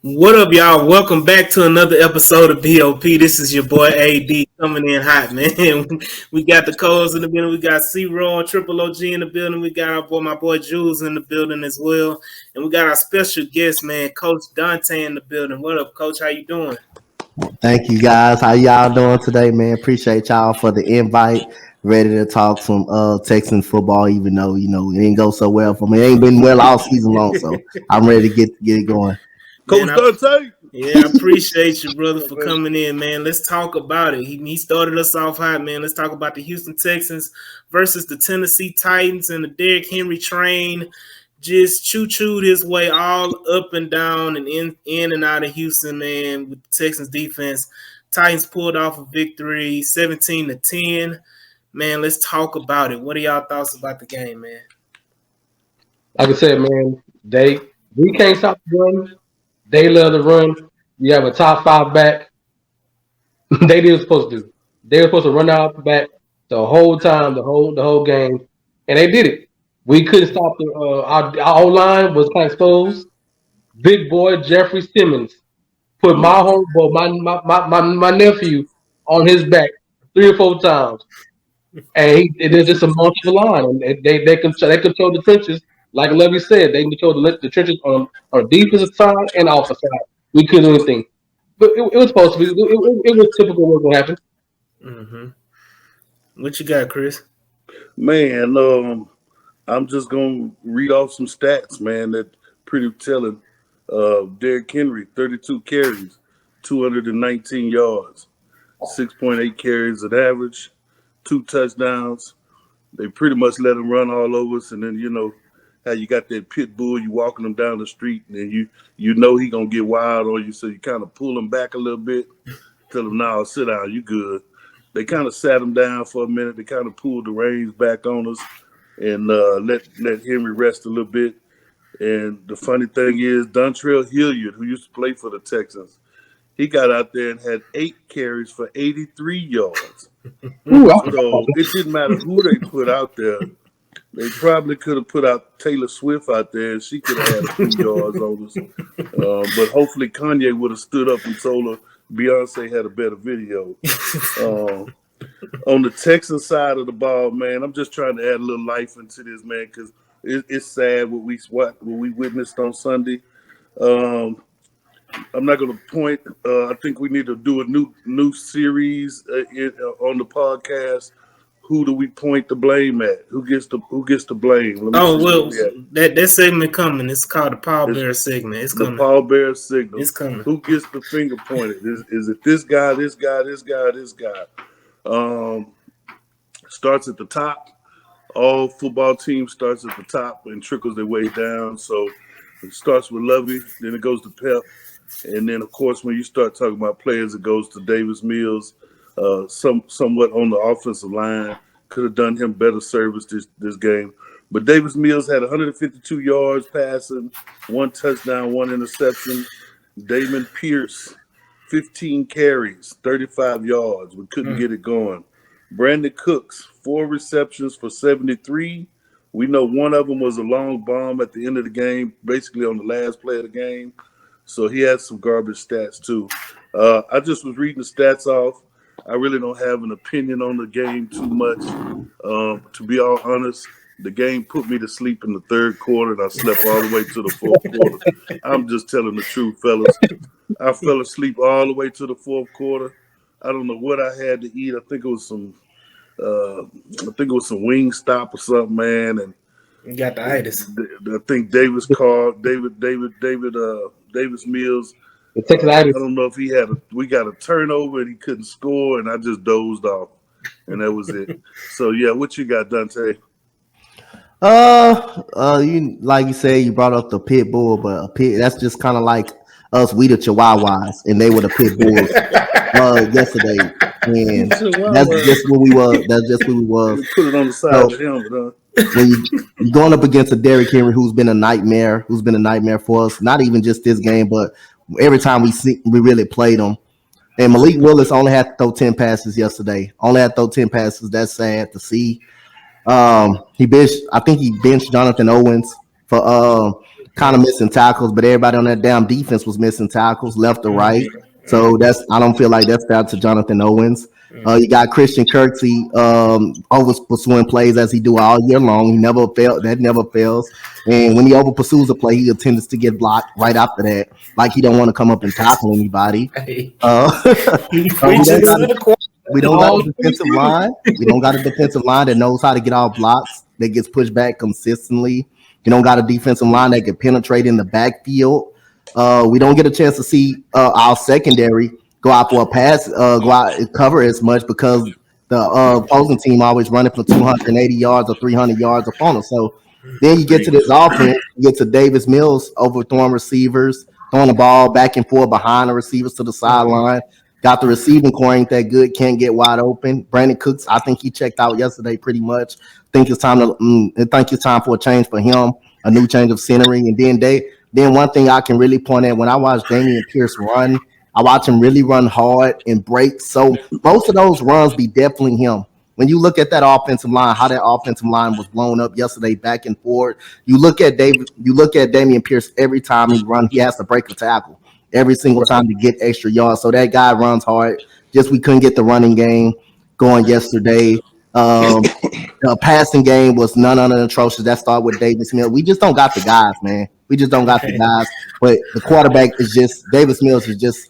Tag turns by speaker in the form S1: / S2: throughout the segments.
S1: What up, y'all? Welcome back to another episode of BOP. This is your boy AD coming in hot, man. We got the Coles in the building. We got C-Roll and Triple OG in the building. We got my boy Jules in the building as well. And we got our special guest, man, Coach Dante in the building. What up, Coach? How you doing?
S2: Thank you guys. How y'all doing today, man? Appreciate y'all for the invite. Ready to talk some Texans football, even though it didn't go so well for me. It ain't been well all season long, so I'm ready to get it going.
S1: Man,
S3: Coach Dante.
S1: I appreciate you, brother, for coming in, man. Let's talk about it. He started us off hot, man. Let's talk about the Houston Texans versus the Tennessee Titans and the Derrick Henry train. Just choo-chooed his way all up and down and in and out of Houston, man, with the Texans defense. Titans pulled off a victory, 17-10. Man, let's talk about it. What are y'all thoughts about the game, man?
S4: Like I said, man, we can't stop the run. They love the run. You have a top 5 back. They did what supposed to do. They were supposed to run out the back the whole time, the whole game, and they did it. We couldn't stop the our O line was kind of exposed. Big boy Jeffrey Simmons put my homeboy, my nephew on his back 3 or 4 times, and it is just a multiple line, and they control the trenches. Like Levy said, they control the trenches on the defensive side and offensive side. We couldn't do anything, but it was supposed to be. It was typical what would happen.
S1: Mm-hmm. What you got, Chris?
S3: Man, I'm just gonna read off some stats, man. That pretty telling. Derrick Henry, 32 carries, 219 yards, 6.8 carries at average, 2 touchdowns. They pretty much let him run all over us, and then how you got that pit bull, you walking him down the street, and you know he gonna get wild on you, so you kind of pull him back a little bit, tell him, "Nah, sit down, you good." They kind of sat him down for a minute. They kind of pulled the reins back on us and let Henry rest a little bit. And the funny thing is, Dontrell Hilliard, who used to play for the Texans, he got out there and had 8 carries for 83 yards. So it didn't matter who they put out there. They probably could have put out Taylor Swift out there, and she could have had a few yards on us. But hopefully Kanye would have stood up and told her Beyonce had a better video. On the Texan side of the ball, man, I'm just trying to add a little life into this, man, because it's sad what we witnessed on Sunday. I'm not going to point. I think we need to do a new series on the podcast. Who do we point the blame at? Who gets the blame?
S1: That segment coming. It's called the Pallbearer segment. It's coming.
S3: The Pallbearer signal.
S1: It's coming.
S3: Who gets the finger pointed? Is it this guy? This guy? This guy? This guy? Starts at the top. All football teams starts at the top and trickles their way down. So it starts with Lovey, then it goes to Pep, and then of course when you start talking about players, it goes to Davis Mills. Somewhat on the offensive line, could have done him better service this game. But Davis Mills had 152 yards passing, 1 touchdown, 1 interception. Damon Pierce, 15 carries, 35 yards. We couldn't get it going. Brandon Cooks, 4 receptions for 73. We know one of them was a long bomb at the end of the game, basically on the last play of the game. So he had some garbage stats too. I just was reading the stats off. I really don't have an opinion on the game too much. To be all honest, the game put me to sleep in the 3rd quarter, and I slept all the way to the 4th quarter. I'm just telling the truth, fellas. I fell asleep all the way to the 4th quarter. I don't know what I had to eat. I think it was some Wingstop or something, man. And
S1: you got the itis.
S3: I think Davis Mills. I don't know if we got a turnover and he couldn't score, and I just dozed off, and that was it. So yeah, what you got, Dante?
S2: You like you said, you brought up the pit bull, but a pit that's just kind of like us. We the Chihuahuas, and they were the pit bulls yesterday, and that's just what we were. That's just what we was.
S3: Put it on the side of the helmet, huh?
S2: When you're going up against a Derrick Henry who's been a nightmare for us, not even just this game, but every time we really played him. And Malik Willis only had to throw 10 passes yesterday. That's sad to see. I think he benched Jonathan Owens for kind of missing tackles, but everybody on that damn defense was missing tackles left or right. So that's I don't feel like that's fair to Jonathan Owens. You got Christian Kirksey over pursuing plays as he do all year long. He never failed. That never fails. And when he over pursues a play, he tends to get blocked right after that. Like he don't want to come up and tackle anybody.
S1: Hey,
S2: We
S1: he
S2: don't
S1: preaches
S2: got
S1: to the choir.
S2: we don't got a defensive line. We don't got a defensive line that knows how to get off blocks that gets pushed back consistently. You don't got a defensive line that can penetrate in the backfield. We don't get a chance to see our secondary go out for a pass, go out and cover as much because the opposing team always running for 280 yards or 300 yards upon us. So then you get to this offense, you get to Davis Mills overthrowing receivers, throwing the ball back and forth behind the receivers to the sideline. Got the receiving core ain't that good, can't get wide open. Brandon Cooks, I think he checked out yesterday pretty much. Think it's time for a change for him, a new change of scenery. And then one thing I can really point at when I watch Damian Pierce run, I watch him really run hard and break. So most of those runs be definitely him. When you look at that offensive line, how that offensive line was blown up yesterday, back and forth. You look at Damian Pierce every time he runs, he has to break a tackle every single time to get extra yards. So that guy runs hard. Just we couldn't get the running game going yesterday. The passing game was none other atrocious. That started with Davis Mills. We just don't got the guys, man. We just don't got the guys. But the quarterback is just Davis Mills is just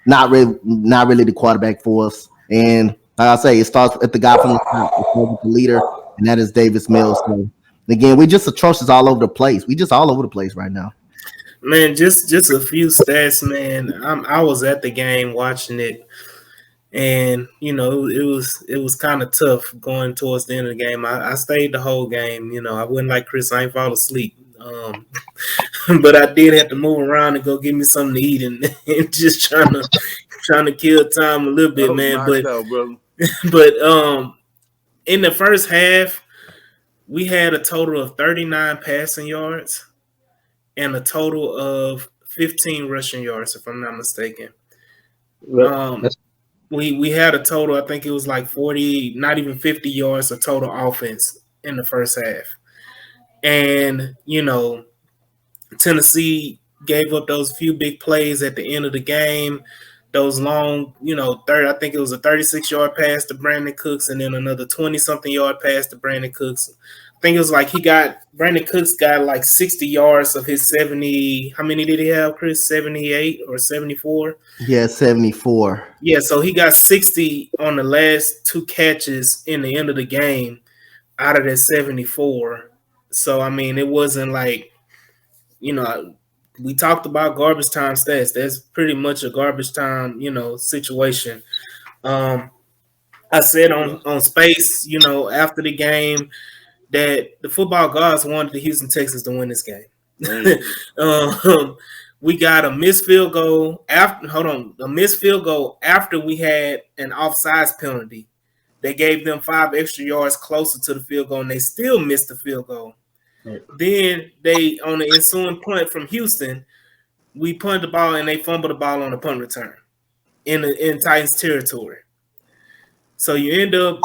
S2: not really the quarterback for us. And like I say, it starts with the guy from the top, it starts with the leader, and that is Davis Mills. So again, we just atrocious all over the place. We just all over the place right now.
S1: Man, just a few stats, man. I was at the game watching it, and it was kind of tough going towards the end of the game. I stayed the whole game. I wasn't like Chris. I ain't fall asleep. But I did have to move around and go get me something to eat and just trying to kill time a little bit, man. But
S3: out, brother.
S1: but in the first half, we had a total of 39 passing yards and a total of 15 rushing yards, if I'm not mistaken. We had a total, I think it was like 40, not even 50 yards of total offense in the first half. And, Tennessee gave up those few big plays at the end of the game. Those long, I think it was a 36-yard pass to Brandon Cooks and then another 20-something yard pass to Brandon Cooks. I think it was like Brandon Cooks got like 60 yards of his 70. How many did he have, Chris? 78 or 74?
S2: Yeah, 74.
S1: Yeah, so he got 60 on the last two catches in the end of the game out of that 74. So, I mean, it wasn't like, we talked about garbage time stats. That's pretty much a garbage time, situation. I said on Space, after the game that the football gods wanted the Houston Texans to win this game. We got a missed field goal after we had an offsides penalty. They gave them 5 extra yards closer to the field goal, and they still missed the field goal. Right. Then they, on the ensuing punt from Houston, we punted the ball and they fumbled the ball on the punt return in Titans territory. So you end up,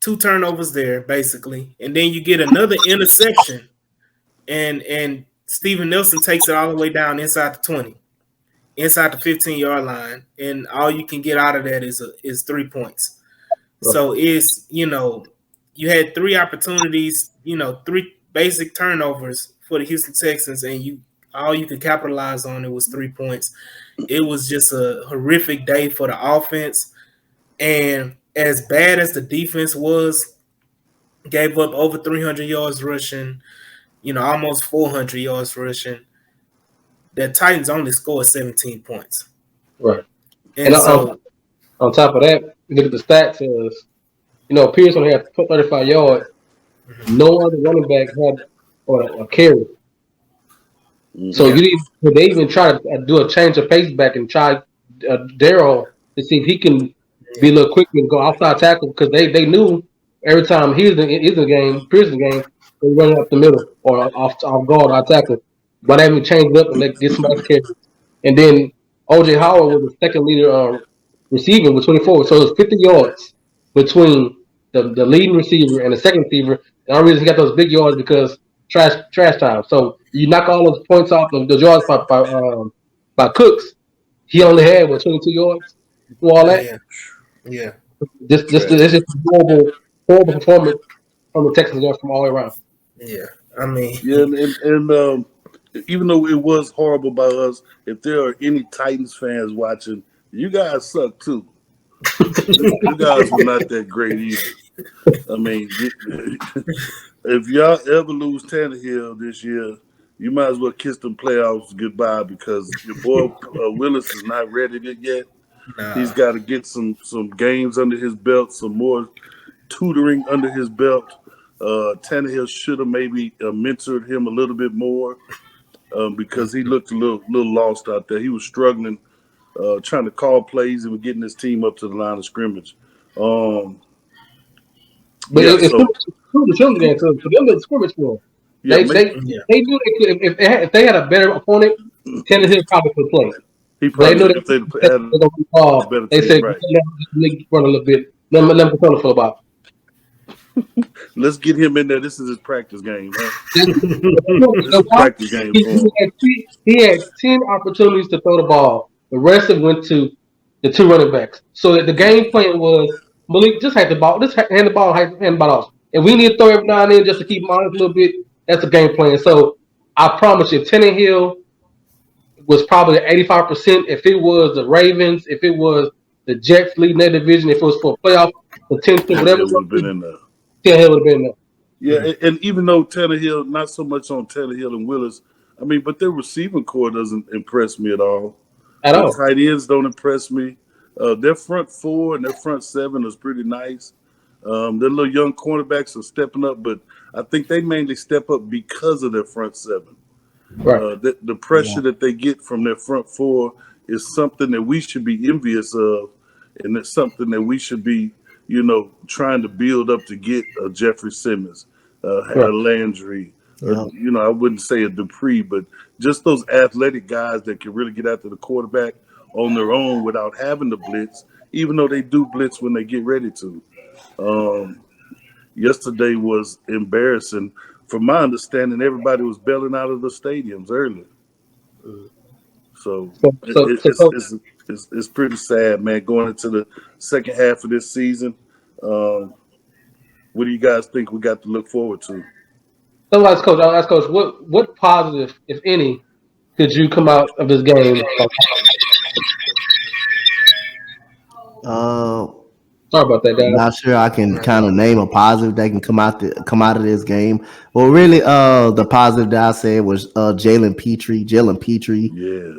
S1: 2 turnovers there basically, and then you get another interception, and Steven Nelson takes it all the way down inside the 20, inside the 15-yard line, and all you can get out of that is 3 points. Right. So it's you had 3 opportunities, 3 basic turnovers for the Houston Texans, and all you could capitalize on it was 3 points. It was just a horrific day for the offense. And as bad as the defense was, gave up over 300 yards rushing, almost 400 yards rushing. The Titans only scored 17 points.
S4: Right. And so, on top of that, look at the stats. Pierce only had 35 yards. Mm-hmm. No other running back had a carry. So they even try to do a change of pace back and try Darryl to see if he can be a little quicker and go outside tackle, because they knew every time he was in the game, Pearson's game, they run up the middle or off guard or tackle. But they haven't changed up and they get some nice carries. And then O.J. Howard was the second leader receiving with 24. So it was 50 yards between the leading receiver and the second receiver. The only reason he got those big yards because trash time. So you knock all those points off the yards by Cooks. He only had 22 yards before all that.
S1: Yeah, yeah,
S4: This is horrible performance from the Texans guys from all the way around.
S1: yeah. I mean,
S3: Yeah, and even though it was horrible by us, if there are any Titans fans watching, you guys suck too. You guys were not that great either. I mean, if y'all ever lose Tannehill this year, you might as well kiss them playoffs goodbye because your boy Willis is not ready yet. He's
S1: nah.
S3: got to get some games under his belt, some more tutoring under his belt. Tannehill should have maybe mentored him a little bit more because he looked a little lost out there. He was struggling, trying to call plays and getting his team up to the line of scrimmage. Um,
S4: But
S3: yeah,
S4: it's
S3: so
S4: the children game too. For them, it's scrimmage for them.
S3: yeah, make
S1: Yeah,
S4: They knew they could if they had a better opponent, Tennessee probably could play.
S3: he
S4: But they knew
S3: probably if they
S4: they
S3: had
S4: were going to be
S3: a
S4: involved.
S3: better
S4: They
S3: team,
S4: said
S3: right?
S4: run a little bit. Let me tell you about.
S3: Let's get him in there. This is his practice game. Huh? This is
S4: The
S3: a practice game for him.
S4: he had 10 opportunities to throw the ball. The rest of it went to the two running backs. So that the game plan was Malik just had the ball, just hand the ball, hand the ball off. And we need to throw every now and then just to keep him honest a little bit. That's the game plan. So I promise you, Tannehill was probably 85%. If it was the Ravens, if it was the Jets leading that division, if it was for playoff potential, whatever it
S3: Tannehill would have been
S4: was,
S3: in there.
S4: Tannehill would have been there
S3: Yeah, and even though Tannehill, not so much on Tannehill and Willis, I mean, but their receiving core doesn't impress me at all.
S4: at
S3: Their
S4: all.
S3: tight ends don't impress me. Their front four and their front seven is pretty nice. Their little young cornerbacks are stepping up, but I think they mainly step up because of their front seven.
S4: Right.
S3: The pressure that they get from their front four is something that we should be envious of, and it's something that we should be, trying to build up to get a Jeffrey Simmons, a
S4: Right.
S3: Landry, or
S2: Yeah.
S3: I wouldn't say a Dupree, but just those athletic guys that can really get after the quarterback on their own without having to blitz, even though they do blitz when they get ready to. Um, Yesterday was embarrassing. From my understanding, everybody was bailing out of the stadiums early. So
S4: So,
S3: it,
S4: so,
S3: it,
S4: so,
S3: it's,
S4: so,
S3: it's it's pretty sad, man. Going into the second half of this season, um, what do you guys think we got to look forward to?
S4: I'll ask Coach, what positive, if any, could you come out of this game?
S2: Uh,
S4: Sorry about that,
S2: I'm
S4: guys.
S2: not sure I can kind of name a positive that can come out of this game. Well, really, the positive that I said was Jalen Petrie. Jalen Petrie
S3: Yes,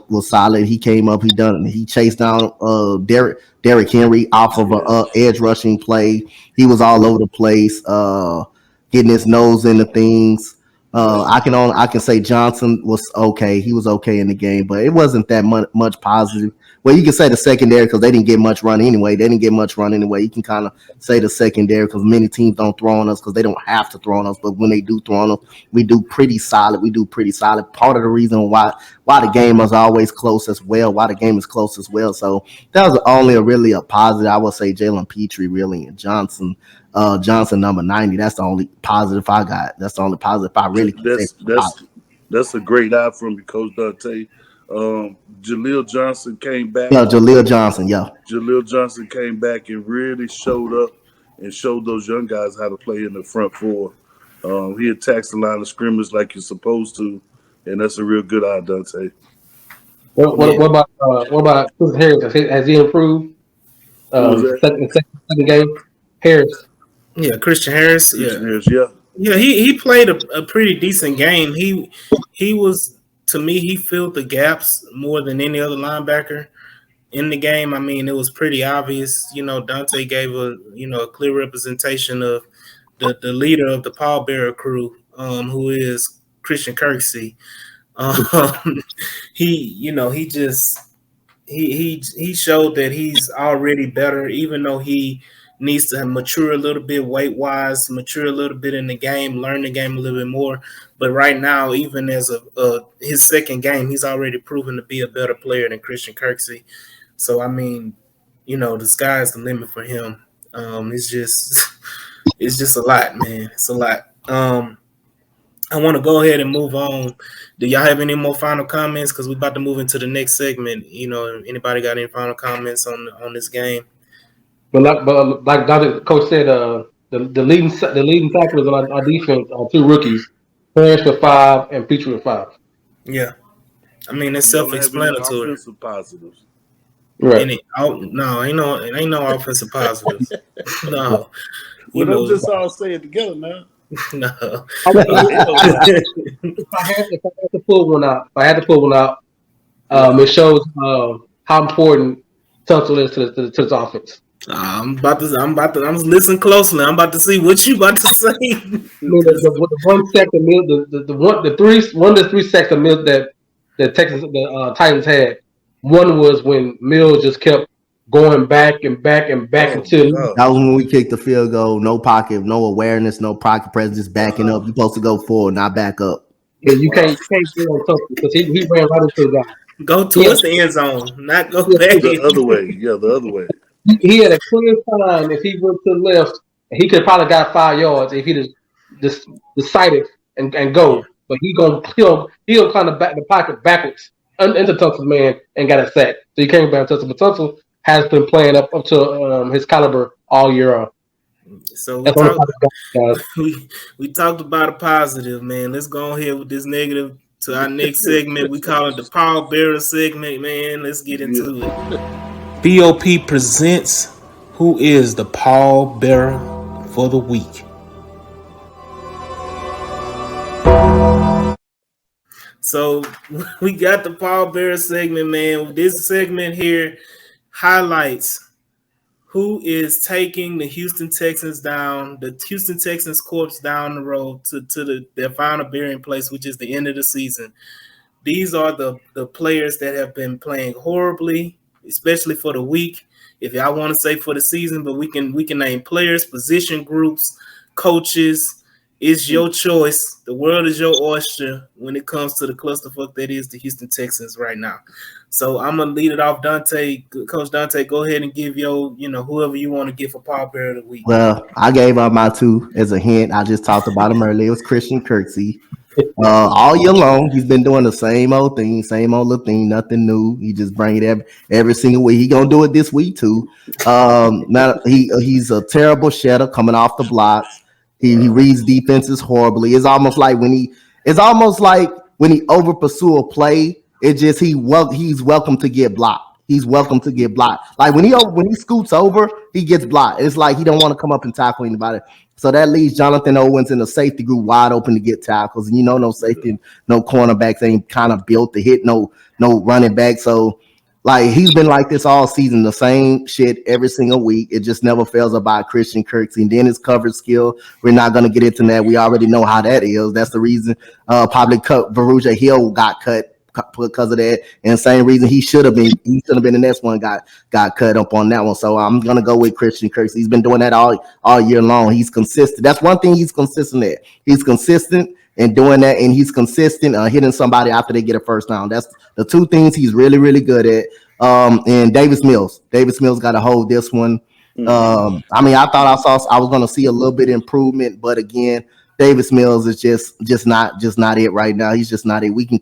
S2: was solid. He came up, he chased down Derrick Henry off of a
S3: yes,
S2: edge rushing play. He was all over the place, getting his nose into things.
S3: yep.
S2: I can say Johnson was okay. He was okay in the game, but it wasn't that much positive. Well, you can say the secondary because they didn't get much run anyway. They didn't get much run anyway. You can kind of say the secondary because many teams don't throw on us because they don't have to throw on us. But when they do throw on us, we do pretty solid. We do pretty solid. Part of the reason why the game was always close as well. Why the game is close as well. So that was only really a positive. I would say Jalen Petrie really and Johnson number 90. That's the only positive I got. That's the only positive I really can say.
S3: That's that's that's a great eye from you, Coach Dante. Jaleel Johnson came back.
S2: Yeah, Jaleel Johnson. Yeah.
S3: Jaleel Johnson came back and really showed up and showed those young guys how to play in the front four. He attacks the line of scrimmage like you're supposed to, and that's a real good eye, Dante.
S4: What,
S1: yeah,
S4: what, what about what about Chris Harris? Has he improved?
S3: Who was that?
S4: Second game, Harris.
S1: yeah. Christian Harris. Yeah,
S3: Christian Harris. Yeah,
S1: yeah. He played a pretty decent game. He was, to me, he filled the gaps more than any other linebacker in the game. I mean, it was pretty obvious. Dante gave a clear representation of the leader of the pallbearer crew, who is Christian Kirksey. Um, he just he showed that he's already better, even though he needs to mature a little bit weight wise, mature a little bit in the game, learn the game a little bit more. But right now, even as his second game, he's already proven to be a better player than Christian Kirksey. So I mean, the sky's the limit for him. It's just it's just a lot, man. It's a lot. I want to go ahead and move on. Do y'all have any more final comments? Because we're about to move into the next segment. Anybody got any final comments on this game?
S4: But like Dr. Coach said, the leading tacklers on our defense are two rookies, Parrish with 5 and Petrie with 5.
S1: Yeah, I mean it's
S3: You don't have any
S1: self-explanatory.
S3: offensive positives.
S4: Right.
S1: No, ain't no offensive positives. No,
S3: Well, don't just all say it together now.
S1: no.
S4: If I had to pull one out, it shows how important Tunsil is to this offense.
S1: I'm listening closely. I'm about to see what you about to say.
S4: I mean, the one sack of Mills, one of the 3 sacks of Mills that the Titans had. One was when Mills just kept going back and back and back until
S2: that was when we kicked the field goal. No pocket, no awareness, no pocket presence, just backing up. You're supposed to go forward, not back up.
S4: yeah, you can't go on Tunsil because he ran right into the guy.
S1: Go towards the end zone, not go back.
S3: The other way. Yeah, the other way.
S4: He had a clear time if he went to the left. He could probably got 5 yards if he just decided and go. But he'll kind of back the pocket backwards into Tunsil's man and got a sack. So he came back to Tunsil. But Tunsil has been playing up to his caliber all year on.
S1: So
S4: That's
S1: we talked about a positive, man. Let's go ahead with this negative to our next segment. We call it the Pallbearer segment, man. Let's get into it. BOP presents who is the Pallbearer for the week. So we got the Pallbearer segment, man. This segment here highlights who is taking the Houston Texans down, the Houston Texans corpse down the road to their final burying place, which is the end of the season. These are the players that have been playing horribly, especially for the week. If y'all want to say for the season, but we can name players, position groups, coaches. It's your choice. The world is your oyster when it comes to the clusterfuck that is the Houston Texans right now. So I'm gonna lead it off, Dante. Coach Dante, go ahead and give whoever you want to give for Pallbearer of the week.
S2: Well, I gave up my 2 as a hint. I just talked about him earlier. It was Christian Kirksey. All year long, he's been doing the same old thing, same old little thing, nothing new. He just bring it every single week. He gonna do it this week too. Now he's a terrible shedder coming off the blocks. He reads defenses horribly. It's almost like when he over pursue a play, he's welcome to get blocked. He's welcome to get blocked. Like when he scoots over, he gets blocked. It's like he don't want to come up and tackle anybody. So that leaves Jonathan Owens in the safety group wide open to get tackles. And no safety, no cornerbacks ain't kind of built to hit no running back. So like he's been like this all season, the same shit every single week. It just never fails about Christian Kirksey. And then his coverage skill, we're not going to get into that. We already know how that is. That's the reason probably Veruja Hill got cut because of that. And same reason he should have been the next one got cut up on that one. So I'm going to go with Christian Kirksey. He's been doing that all year long. He's consistent. That's one thing he's consistent at. He's consistent and doing that, and he's consistent hitting somebody after they get a first down. That's the 2 things he's really, really good at. And Davis Mills got to hold this one. I mean, I thought I was going to see a little bit of improvement, but again, Davis Mills is just not it right now. He's just not it. We can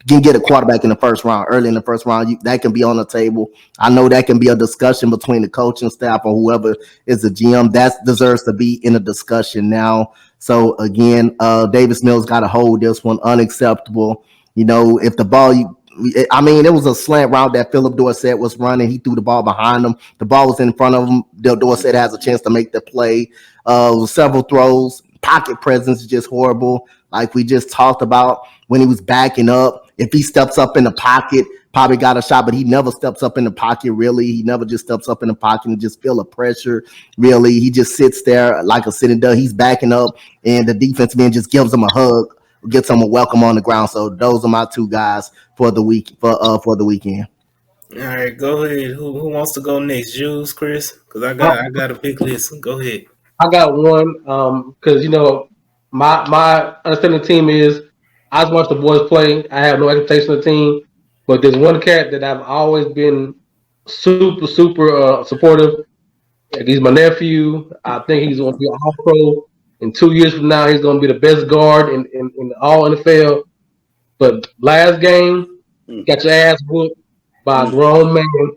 S2: get a quarterback in the first round, early in the first round. That can be on the table. I know that can be a discussion between the coaching staff or whoever is the GM. That deserves to be in a discussion now. So again, Davis Mills got to hold this one. Unacceptable. If the ball, it was a slant route that Philip Dorsett was running. He threw the ball behind him. The ball was in front of him. Dorsett has a chance to make the play. Several throws. Pocket presence is just horrible. Like we just talked about when he was backing up. If he steps up in the pocket, probably got a shot, but he never steps up in the pocket, really. He never just steps up in the pocket and just feel the pressure, really. He just sits there like a sitting duck. He's backing up, and the defense man just gives him a hug, gets him a welcome on the ground. So those are my 2 guys for the week for the weekend.
S1: All right, go ahead. Who wants to go next? Jules, Chris? Because I got a big list. Go ahead.
S4: I got one because my understanding the team is I just watch the boys play. I have no expectation of the team, but there's one cat that I've always been super supportive. He's my nephew. I think he's going to be an All-Pro, In 2 years from now, he's going to be the best guard in all NFL. But last game, got your ass whooped by a grown man,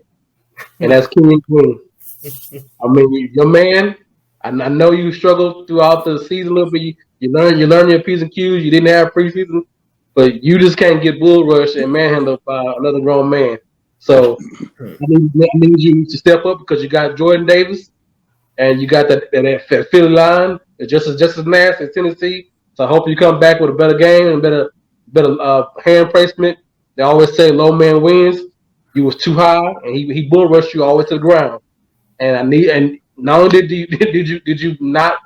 S4: and that's Kenyon Green. I mean, your man. I know you struggled throughout the season a little bit. You learn your P's and Q's. You didn't have preseason, but you just can't get bull rushed and manhandled by another grown man. So I need you to step up because you got Jordan Davis and you got that Philly line. It's just as nasty as Tennessee. So I hope you come back with a better game and better hand placement. They always say low man wins. You was too high, and he bull rushed you all the way to the ground. And not only did you not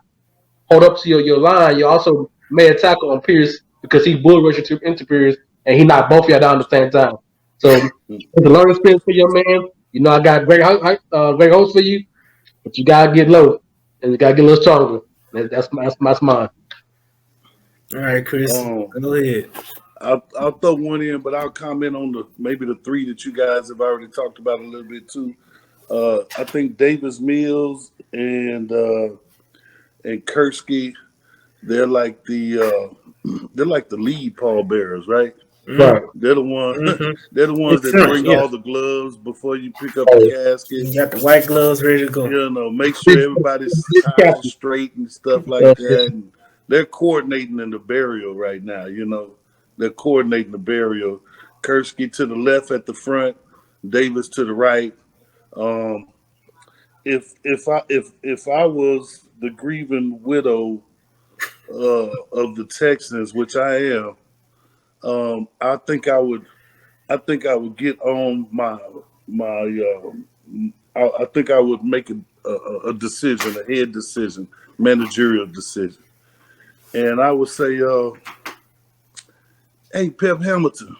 S4: hold up to your line, you also made a tackle on Pierce because he bull rushed you into Pierce, and he knocked both of y'all down at the same time. So it's a learning experience for your man. You know I got great hopes for you. But you gotta get low, and you gotta get a little stronger. That's mine.
S1: All right, Chris, go ahead.
S3: I'll throw one in, but I'll comment on maybe the three that you guys have already talked about a little bit too. I think Davis Mills and Kursky, they're like the lead pallbearers, right?
S4: Right.
S3: They're the ones. They're the ones that bring all the gloves before you pick up the casket.
S1: You got the white gloves ready to go.
S3: You know, make sure everybody's ties are straight and stuff like that. And they're coordinating in the burial right now. You know, they're coordinating the burial. Kursky to the left at the front, Davis to the right. If I was the grieving widow of the Texans, which I am. I think I would get on I think I would make a decision, a head decision, managerial decision, and I would say, "Hey, Pep Hamilton,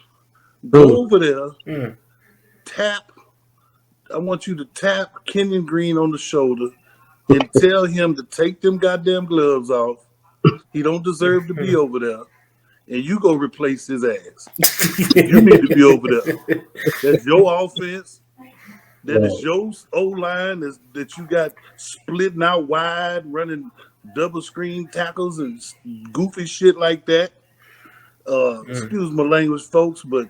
S3: go over there, tap. I want you to tap Kenyon Green on the shoulder and tell him to take them goddamn gloves off. He don't deserve to be over there." And you go replace his ass. You need to be over there. That's your offense. That is your O-line that you got splitting out wide, running double screen tackles and goofy shit like that. Excuse my language, folks, but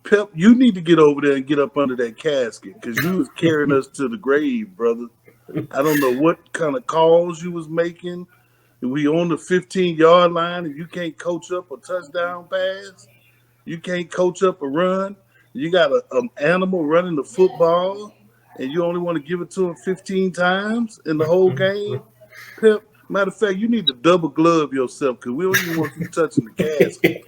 S3: Pep, you need to get over there and get up under that casket because you was carrying us to the grave, brother. I don't know what kind of calls you was making. We on the 15-yard line and you can't coach up a touchdown pass. You can't coach up a run. You got an animal running the football and you only want to give it to him 15 times in the whole game. Pep, matter of fact, you need to double glove yourself because we don't even want you touching the casket.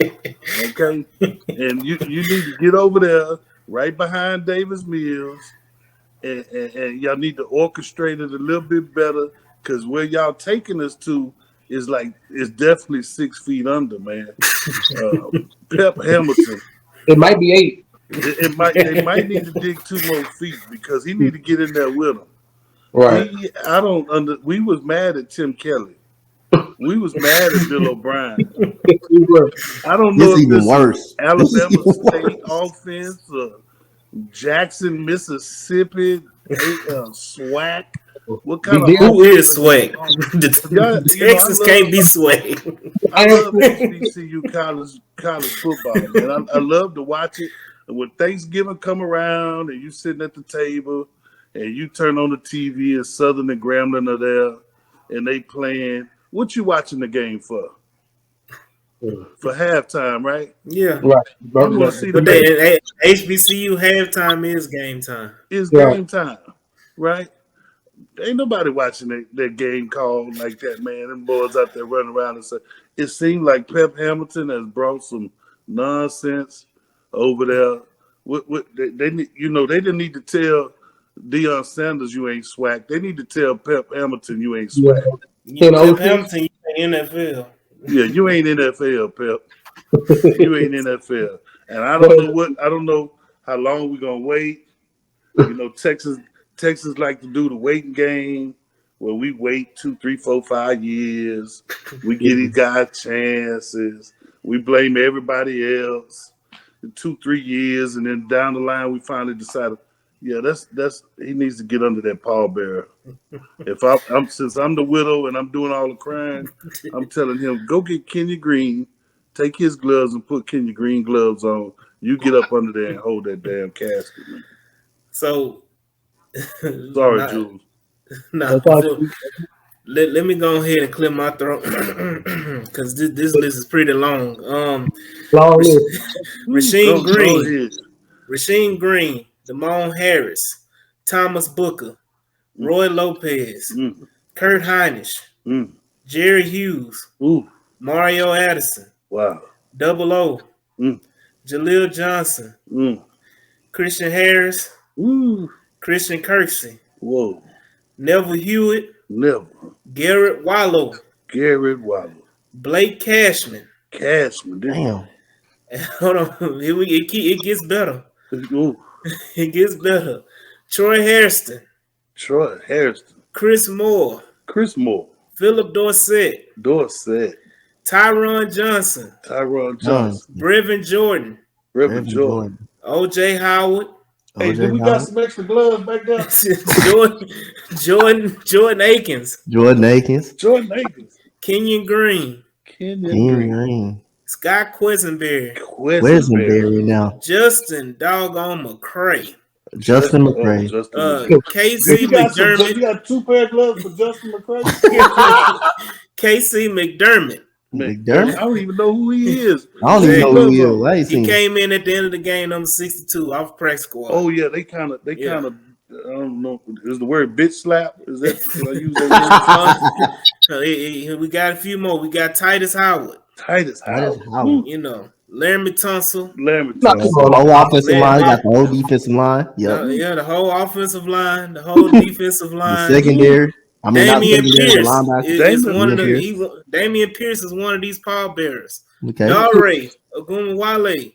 S3: Okay? And you need to get over there right behind Davis Mills and y'all need to orchestrate it a little bit better because where y'all taking us to is definitely 6 feet under, man. Pep Hamilton.
S4: It might be 8.
S3: They might need to dig 2 more feet because he need to get in there with them.
S4: Right.
S3: We was mad at Tim Kelly. We was mad at Bill O'Brien. I don't know if this is Alabama State offense or Jackson, Mississippi, SWAC. What kind of
S1: who is swag? The Texans can't be swag.
S3: I love HBCU college football, man. I love to watch it. And when Thanksgiving come around and you sitting at the table and you turn on the TV and Southern and Grambling are there and they playing, what you watching the game for? For halftime, right?
S1: Yeah.
S4: Right.
S1: But HBCU halftime is game time.
S3: It's game time, right? Ain't nobody watching that game called like that, man. Them boys out there running around and say it seemed like Pep Hamilton has brought some nonsense over there. They didn't need to tell Deion Sanders you ain't swag. They need to tell Pep Hamilton you ain't swag.
S1: Pep Hamilton, you ain't NFL.
S3: Yeah, you ain't NFL, Pep. You ain't NFL. And I don't know how long we're gonna wait. You know, Texas like to do the waiting game where we wait 2, 3, 4, 5 years. We give these guys chances. We blame everybody else 2, 3 years, and then down the line we finally decided, Yeah, that's he needs to get under that pallbearer. If I'm since I'm the widow and I'm doing all the crying, I'm telling him go get Kenya Green, take his gloves and put Kenya Green gloves on. You get up under there and hold that damn casket, man.
S1: So,
S3: Sorry,
S1: not,
S3: Jules.
S1: nah, before, let me go ahead and clear my throat because this list is pretty long.
S4: Long list.
S1: Rasheem
S3: Go
S1: Green,
S3: ahead.
S1: Rasheem Green, Damone Harris, Thomas Booker, Roy Lopez,
S3: Mm,
S1: Kurt Hinish,
S3: mm.
S1: Jerry Hughes,
S3: Ooh,
S1: Mario Addison,
S3: wow.
S1: Double O,
S3: Mm,
S1: Jaleel Johnson,
S3: mm.
S1: Christian Harris,
S3: Ooh,
S1: Christian Kirksey,
S3: whoa.
S1: Neville Hewitt,
S3: Never.
S1: Garrett Wallow,
S3: Garrett Waller.
S1: Blake Cashman.
S3: Cashman.
S2: Damn.
S1: Hold on, it gets better.
S3: Ooh,
S1: It gets better. Troy Hairston,
S3: Troy Harrison.
S1: Chris Moore,
S3: Chris Moore.
S1: Philip Dorsett,
S3: Dorset.
S1: Tyron Johnson,
S3: Tyron Johnson.
S1: Brevin Jordan,
S3: Reverend Jordan.
S1: O.J. Howard,
S3: Hey,
S2: OJ
S3: do we got
S2: Howard.
S3: some extra gloves back there?
S1: Jordan Akins,
S2: Jordan Akins.
S3: Jordan Akins.
S1: Kenyon Green,
S3: Kenyon Green.
S2: Green.
S1: Scott Quisenberry,
S2: Where's Berry now?
S1: Justin Doggone McCray,
S2: Justin McCray.
S3: Justin McCray.
S1: KC
S3: You
S1: McDermott,
S3: got 2 pair of gloves for Justin McCray?
S1: KC McDermott.
S2: McDermott?
S3: I don't even know who he is.
S2: I don't even know who he is. I ain't
S1: He
S2: seen him.
S1: came in at the end of the game, number 62, off practice squad.
S3: Oh yeah, they kind of.
S1: Yeah.
S3: I don't know. Is the word bitch slap? Is that? Did I use that word?
S1: We got a few more. We got Titus Howard.
S3: Titus
S2: Titus
S3: Howard.
S2: Howard.
S1: You know, Laramie Tunsil.
S3: Laramie
S2: The
S3: Tunsil.
S2: whole offensive line. Got the whole defensive line. Yep.
S1: Yeah, the whole offensive line, the whole defensive
S2: The
S1: line.
S2: secondary. I mean, not
S1: Damian
S2: secondary, the
S1: Pierce
S2: linebacker.
S1: is one of
S2: Damian
S1: the. Damian Pierce is one of these pallbearers.
S2: Okay.
S1: Dare Ogunwale.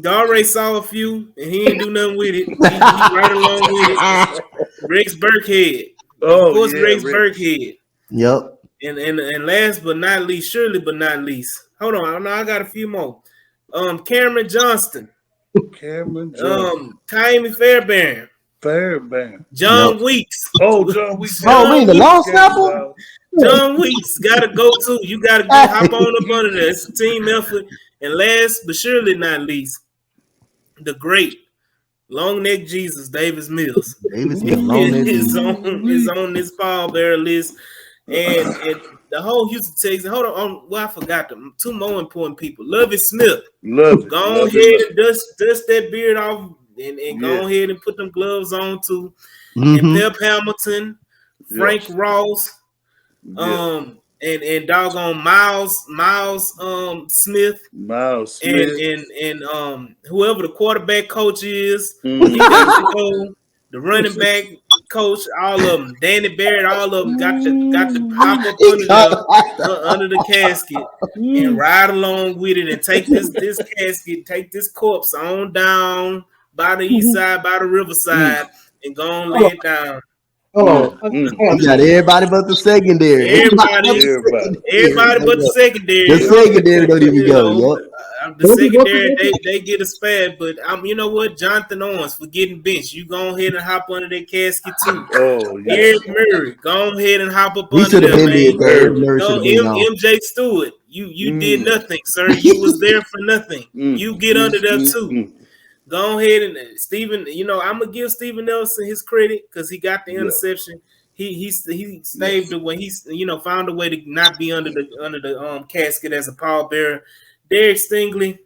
S1: Dare saw a few and he didn't do nothing with it. He right along with it. Rex Burkhead. Of course, Rex Burkhead.
S2: Yep.
S1: And last but not least, surely but not least. Hold on, I got a few more. Cameron Johnston. Taimi Fairbairn. John Weeks.
S3: Oh, John Weeks.
S2: Oh, we the long snapper?
S1: John Weeks got to go too. You got to hop on up under there. It's a team effort. And last but surely not least, the great long neck Jesus, Davis Mills.
S2: Davis Mills, long neck
S1: is on this pallbearer list. And the whole Houston Texans. Hold on. Well, I forgot them. 2 more important people. Lovie Smith. Go ahead and dust that beard off and go ahead and put them gloves on too. And Pep Hamilton, Frank Ross, and doggone Miles Smith. And whoever the quarterback coach is, he got to go. The running back coach, all of them, Danny Barrett, all of them got to hop up under the casket and ride along with it and take this casket, take this corpse on down by the east side, by the riverside, and go and lay it down.
S2: You got everybody but the secondary.
S1: Everybody but the secondary.
S2: The secondary don't even go. Yep.
S1: The secondary, they get a spad, but you know what? Jonathan Owens for getting benched. You go ahead and hop under that casket too. Eric Murray, go ahead and hop up under there, man. MJ Stewart, you did nothing, sir. You was there for nothing. You get under there too. Go ahead and Steven, I'm gonna give Steven Nelson his credit because he got the interception. He saved it when he's found a way to not be under the casket as a pallbearer. Derek Stingley,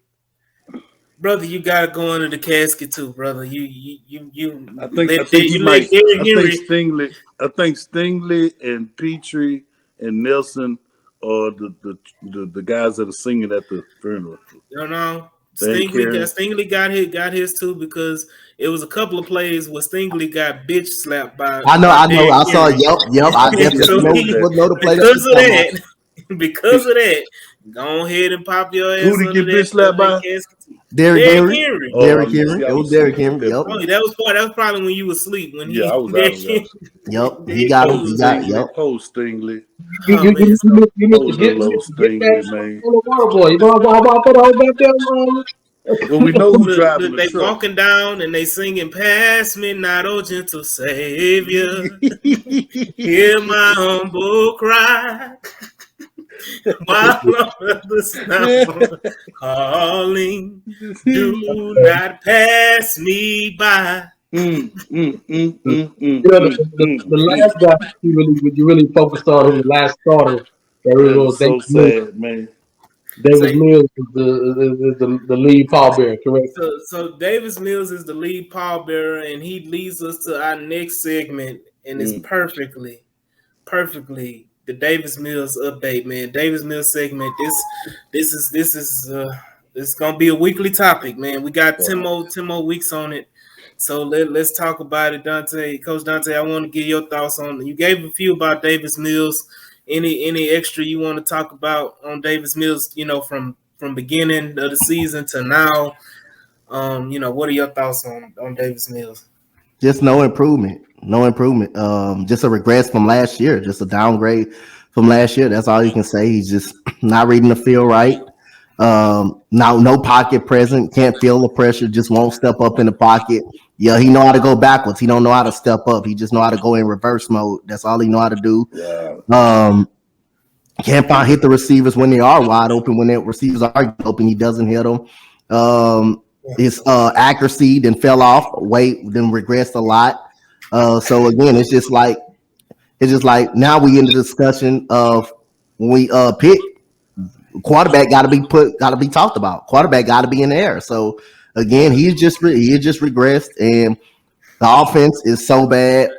S1: brother, you gotta go under the casket too, brother. I think
S3: Stingley and Petrie and Nelson are the guys that are singing at the funeral.
S1: No. Stingley got his too because it was a couple of plays where Stingley got bitch slapped by.
S2: I know. I saw. Yep. I definitely know the play.
S3: Because of that,
S1: go ahead and pop your ass.
S3: Who did get bitch slapped by?
S2: Derrick Henry. It was Derrick Henry. Yep.
S1: That was probably when you were asleep.
S3: I was out.
S2: Yep. He got him. Yep.
S3: Post Stingley.
S4: You need to get
S3: Stingley, man.
S4: water boy. You know how I put all back there, man?
S3: Well, we know who driving the
S1: They
S3: truck.
S1: walking down and they singing, "Pass me not, oh gentle Savior, hear my humble cry, while others now calling, do not pass me by."
S4: You know, the last guy you really focused on in the last starter that really
S3: That
S4: was
S3: is so
S4: Davis Mills.
S3: sad, man.
S4: Davis
S1: Say,
S4: Mills is the lead pallbearer, correct?
S1: so Davis Mills is the lead pallbearer, and he leads us to our next segment, and it's
S3: Mm.
S1: perfectly the Davis Mills update, man. Davis Mills segment. This is it's gonna be a weekly topic, man. We got
S3: Wow.
S1: 10 more weeks on it. So let's talk about it, Dante. Coach Dante, I want to get your thoughts on it. You gave a few about Davis Mills. Any extra you want to talk about on Davis Mills, from beginning of the season to now? What are your thoughts on Davis Mills?
S2: Just no improvement. No improvement. Just a regress from last year. Just a downgrade from last year. That's all you can say. He's just not reading the field right. Now no pocket present. Can't feel the pressure. Just won't step up in the pocket. Yeah, he know how to go backwards. He don't know how to step up. He just know how to go in reverse mode. That's all he know how to do.
S3: Wow.
S2: Um, can't find hit the receivers when they are wide open. When the receivers are open, he doesn't hit them. His accuracy then fell off. Weight then regressed a lot. So again, it's just like now we in the discussion of when we pick quarterback got to be talked about. Quarterback got to be in the air. So again, he just regressed, and the offense is so bad.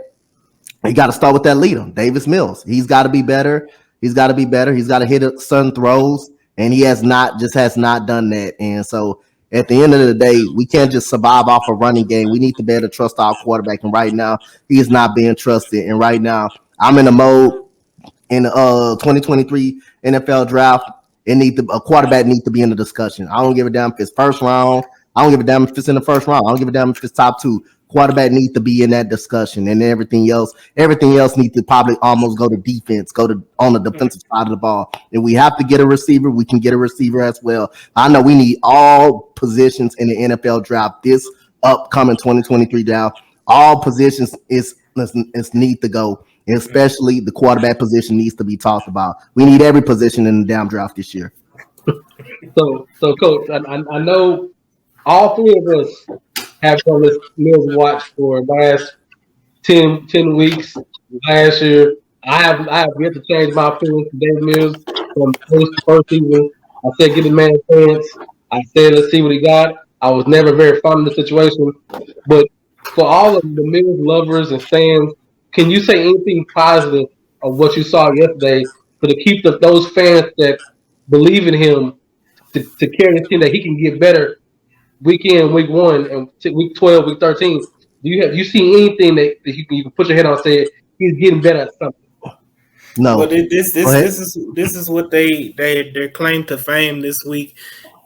S2: You got to start with that leader, Davis Mills. He's got to be better. He's got to be better. He's got to hit certain throws, and he has not done that. And so at the end of the day, we can't just survive off a running game. We need to be able to trust our quarterback. And right now, he is not being trusted. And right now, I'm in a mode in the 2023 NFL draft. A quarterback needs to be in the discussion. I don't give a damn if it's first round. I don't give a damn if it's in the first round. I don't give a damn if it's top two. Quarterback needs to be in that discussion, and everything else needs to probably almost go to defense, go to on the defensive side of the ball. If we have to get a receiver, we can get a receiver as well. I know we need all positions in the NFL draft this upcoming 2023 draft. All positions is need to go, and especially the quarterback position needs to be talked about. We need every position in the damn draft this year.
S4: So coach, I know all three of us have done this Mills watch for the last 10 weeks. Last year, I have yet to change my opinion to Dave Mills from first season. I said, give the man a chance. I said, let's see what he got. I was never very fond of the situation, but for all of the Mills lovers and fans, can you say anything positive of what you saw yesterday to keep those fans that believe in him to carry the team that he can get better week in, week one, and week 12, week 13? Do you see anything that you can put your head on and say he's getting better at something?
S1: Well,
S2: No,
S1: this
S2: go
S1: this
S2: ahead.
S1: this is what their claim to fame this week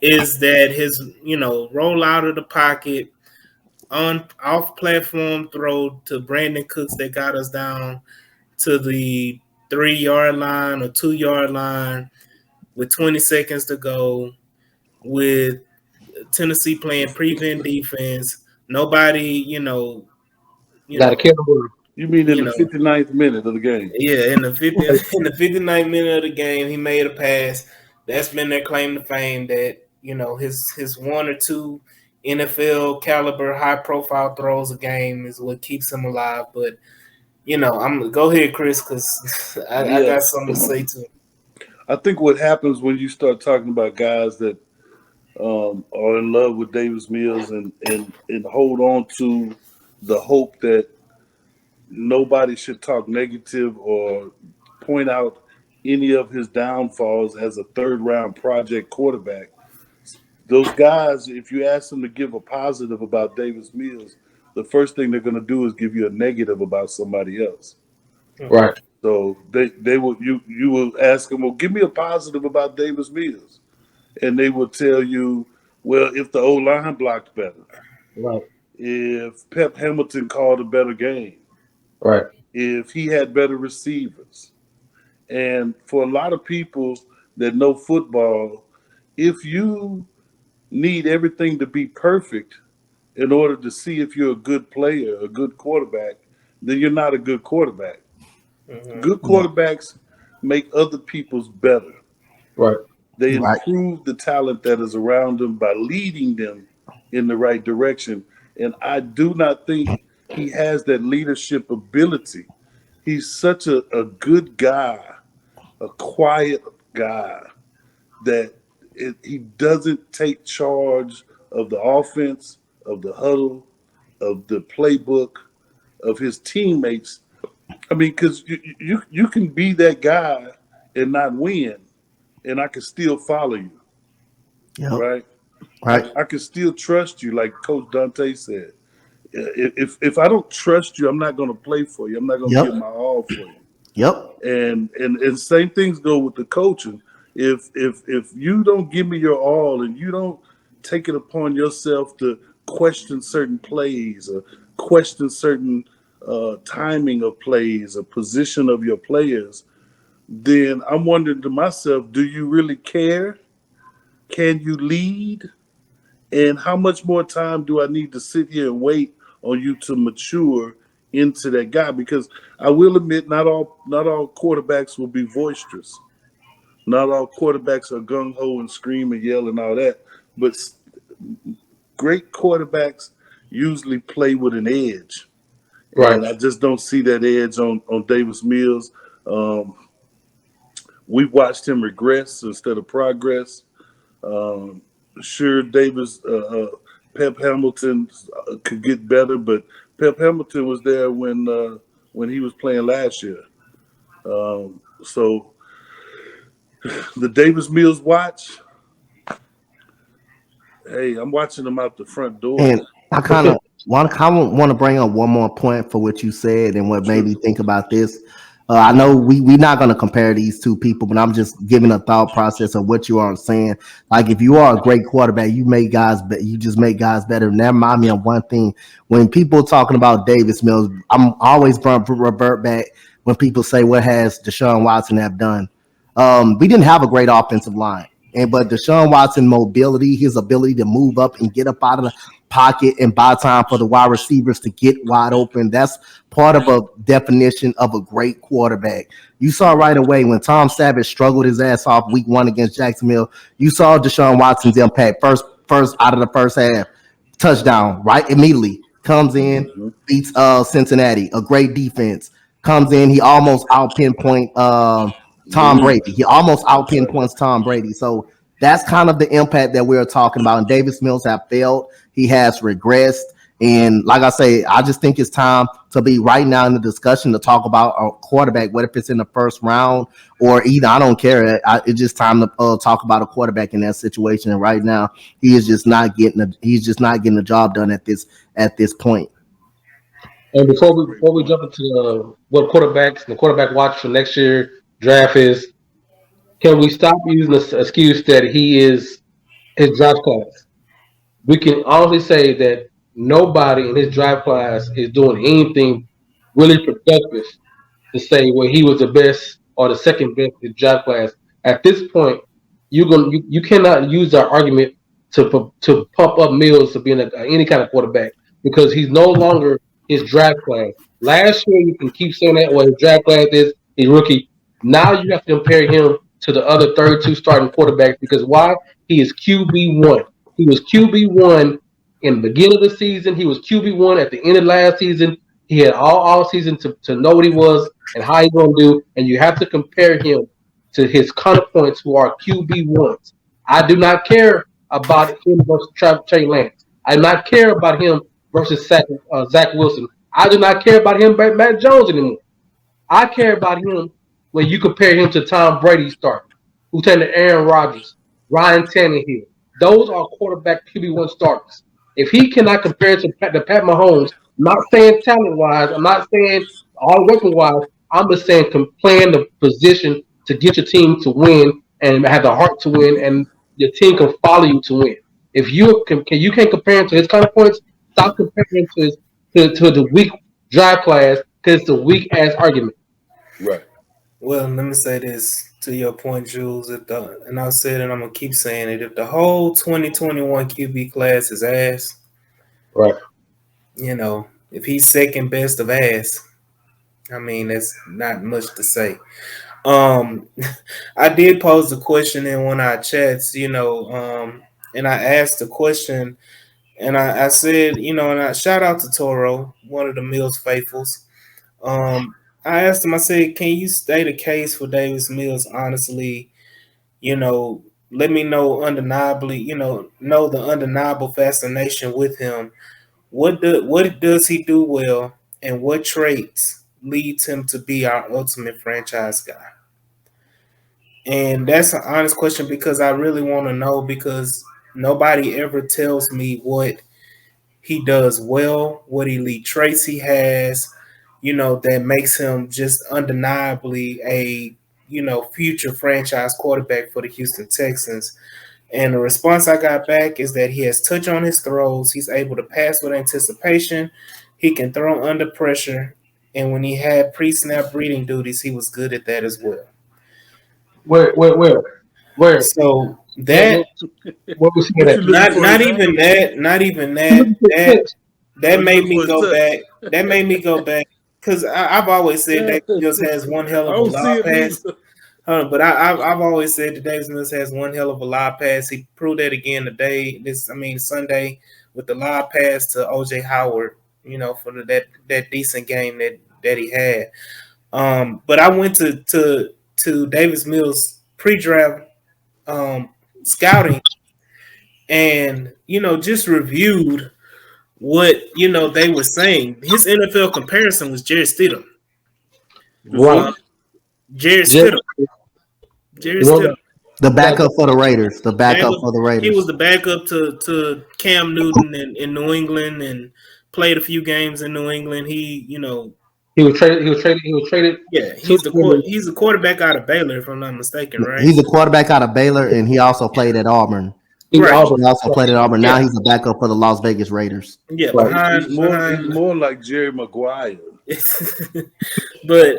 S1: is, that his roll out of the pocket on off platform throw to Brandon Cooks that got us down to the 3 yard line or 2 yard line with 20 seconds to go, with Tennessee playing prevent defense. Nobody, you
S4: Got a
S1: know,
S4: camera.
S3: You mean in
S1: you
S3: the
S1: know,
S3: 59th minute of the game?
S1: yeah, in the 59th minute of the game, he made a pass. That's been their claim to fame, that his one or two NFL caliber high profile throws a game is what keeps him alive. But I'm go ahead, Chris, because I
S3: Yeah.
S1: got something to say too.
S3: I think what happens when you start talking about guys that are in love with Davis Mills and hold on to the hope that nobody should talk negative or point out any of his downfalls as a third round project quarterback. Those guys, if you ask them to give a positive about Davis Mills, the first thing they're going to do is give you a negative about somebody else.
S4: Right.
S3: So they will you will ask them, well, give me a positive about Davis Mills, and they will tell you, well, if the O line blocked better,
S4: Right.
S3: if Pep Hamilton called a better game,
S4: Right.
S3: if he had better receivers. And for a lot of people that know football, if you need everything to be perfect in order to see if you're a good player, a good quarterback, then you're not a good quarterback.
S1: Mm-hmm.
S3: Good
S2: Yeah.
S3: quarterbacks make other people's better.
S4: Right.
S3: They
S2: Right.
S3: improve the talent that is around them by leading them in the right direction. And I do not think he has that leadership ability. He's such a good guy, a quiet guy, that he doesn't take charge of the offense, of the huddle, of the playbook, of his teammates. I mean, because you can be that guy and not win, and I can still follow you,
S2: Yep.
S3: right?
S2: Right.
S3: I can still trust you, like Coach Dante said. If I don't trust you, I'm not going to play for you. I'm not going to give
S2: Yep.
S3: my all for you.
S2: Yep.
S3: And same things go with the coaching. If you don't give me your all and you don't take it upon yourself to question certain plays or question certain timing of plays or position of your players, then I'm wondering to myself, do you really care? Can you lead? And how much more time do I need to sit here and wait on you to mature into that guy? Because I will admit, not all quarterbacks will be boisterous. Not all quarterbacks are gung ho and scream and yell and all that. But great quarterbacks usually play with an edge,
S4: Right.
S3: and I just don't see that edge on Davis Mills. Um, we've watched him regress instead of progress. Um, sure, Davis, Pep Hamilton could get better, but Pep Hamilton was there when he was playing last year. So the Davis Mills watch, hey, I'm watching them out the front door.
S2: And I kind of want to bring up one more point for what you said and what made
S3: Sure.
S2: me think about this. I know we're not going to compare these two people, but I'm just giving a thought process of what you are saying. Like if you are a great quarterback, you just make guys better. And that remind me of one thing. When people talking about Davis Mills, I'm always going to revert back when people say, "What has Deshaun Watson have done?" We didn't have a great offensive line. But Deshaun Watson mobility, his ability to move up and get up out of the pocket and buy time for the wide receivers to get wide open, that's part of a definition of a great quarterback. You saw right away when Tom Savage struggled his ass off week 1 against Jacksonville, you saw Deshaun Watson's impact first out of the first half. Touchdown, right? Immediately comes in,
S3: Mm-hmm.
S2: beats Cincinnati, a great defense. Comes in, he almost out pinpoint Tom
S3: Malik.
S2: Brady. He almost out
S3: That's right.
S2: pinpoints Tom Brady. So that's kind of the impact that we're talking about. And Davis Mills have failed. He has regressed. And like I say, I just think it's time to be right now in the discussion to talk about a quarterback, whether if it's in the first round or either. I don't care. It's just time to talk about a quarterback in that situation. And right now, he's just not getting the job done at this point.
S4: And
S3: Great
S4: before we
S3: point.
S4: jump into what quarterbacks and the quarterback watch for next year draft is, can we stop using the excuse that he is his draft class? We can honestly say that nobody in his draft class is doing anything really productive to say well he was the best or the second best in draft class. At this point, you cannot use that argument to pump up Mills to being any kind of quarterback because he's no longer his draft class. Last year you can keep saying that well his draft class is he's rookie. Now you have to compare him to the other 32 starting quarterbacks because why? He is QB1. He was QB1 in the beginning of the season. He was QB1 at the end of last season. He had all season to know what he was and how he's going to do, and you have to compare him to his counterpoints who are QB1s. I do not care about him versus Trey Lance. I do not care about him versus Zach Wilson. I do not care about him Matt Jones anymore. I care about him when you compare him to Tom Brady starting, Lieutenant Aaron Rodgers, Ryan Tannehill. Those are quarterback QB1 starters. If he cannot compare to Pat Mahomes, I'm not saying talent wise, I'm not saying all weapon wise, I'm just saying playing the position to get your team to win and have the heart to win, and your team can follow you to win. If you can't compare him to his kind of points, stop comparing him to the weak drive class because it's a weak ass argument.
S3: Right.
S1: Well, let me say this. to your point, Jules, and I've said it, I'm gonna keep saying it. If the whole 2021 QB class is ass,
S4: Right.
S1: if he's second best of ass, I mean that's not much to say. Um, I did pose the question in one of our chats, and I asked the question, and I said, and I shout out to Toro, one of the Mills faithfuls. Um, I asked him, I said, can you state a case for Davis Mills honestly? You know, let me know undeniably, know the undeniable fascination with him. What does he do well, and what traits leads him to be our ultimate franchise guy? And that's an honest question because I really want to know because nobody ever tells me what he does well, what elite traits he has, that makes him just undeniably a, future franchise quarterback for the Houston Texans. And the response I got back is that he has touch on his throws. He's able to pass with anticipation. He can throw under pressure. And when he had pre-snap reading duties, he was good at that as well.
S4: Where?
S1: So
S4: What,
S1: that
S4: what, what was he
S3: What
S4: at?
S3: you looking
S1: not
S3: for
S1: not
S3: his
S1: even
S3: ankles?
S1: that, not even
S4: You
S1: that,
S4: look at
S1: that
S4: the
S3: Oh,
S1: that
S3: you
S1: made
S3: looking
S1: me
S3: for his
S1: go
S3: touch?
S1: back. That made me go back because I've always said
S3: I
S1: Davis Mills has one hell of a
S3: don't see
S1: lob
S3: it
S1: pass.
S3: neither.
S1: But I've always said that Davis Mills has one hell of a lob pass. He proved that again today. Sunday with the lob pass to OJ Howard. For that decent game that he had. But I went to Davis Mills pre-draft um, scouting and just reviewed what they were saying. His NFL comparison was Jared Stidham.
S3: Who's
S4: right.
S1: Uh,
S3: who?
S1: Jared
S4: Just
S1: Stidham. Jared
S4: one
S1: Stidham.
S4: of
S2: The
S4: the
S2: backup for the Raiders. The backup
S1: Backup.
S2: for the
S1: He was
S2: Raiders.
S1: the backup to Cam Newton in New England and played a few games in New England.
S4: he was traded. He was traded. He was traded
S1: Yeah,
S4: to the
S1: he's a quarterback out of Baylor, if I'm not mistaken, right?
S2: He's a quarterback out of Baylor, and he also played at Auburn.
S1: Right.
S4: Auburn.
S2: He also played at Auburn. Now
S1: Yeah.
S2: he's a backup for the Las Vegas Raiders.
S1: Yeah.
S4: Right.
S3: He's more like Jerry Maguire.
S1: But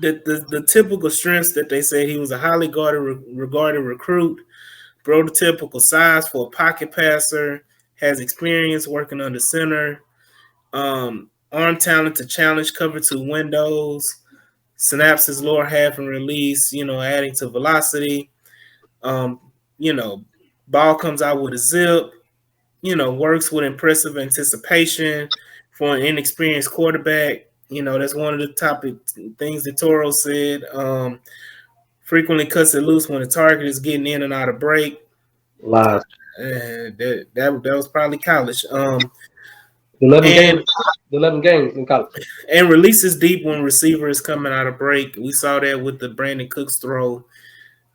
S1: the typical strengths that they said he was a highly regarded recruit, prototypical size for a pocket passer, has experience working under center, arm talent to challenge cover two windows, snaps his lower half and release, adding to velocity. Um, you know, ball comes out with a zip, works with impressive anticipation for an inexperienced quarterback. That's one of the topic things that Toro said. Frequently cuts it loose when the target is getting in and out of break.
S4: Lies.
S1: That was probably college.
S4: 11 games.
S1: And
S4: 11 games in college.
S1: and releases deep when receiver is coming out of break. We saw that with the Brandon Cooks throw.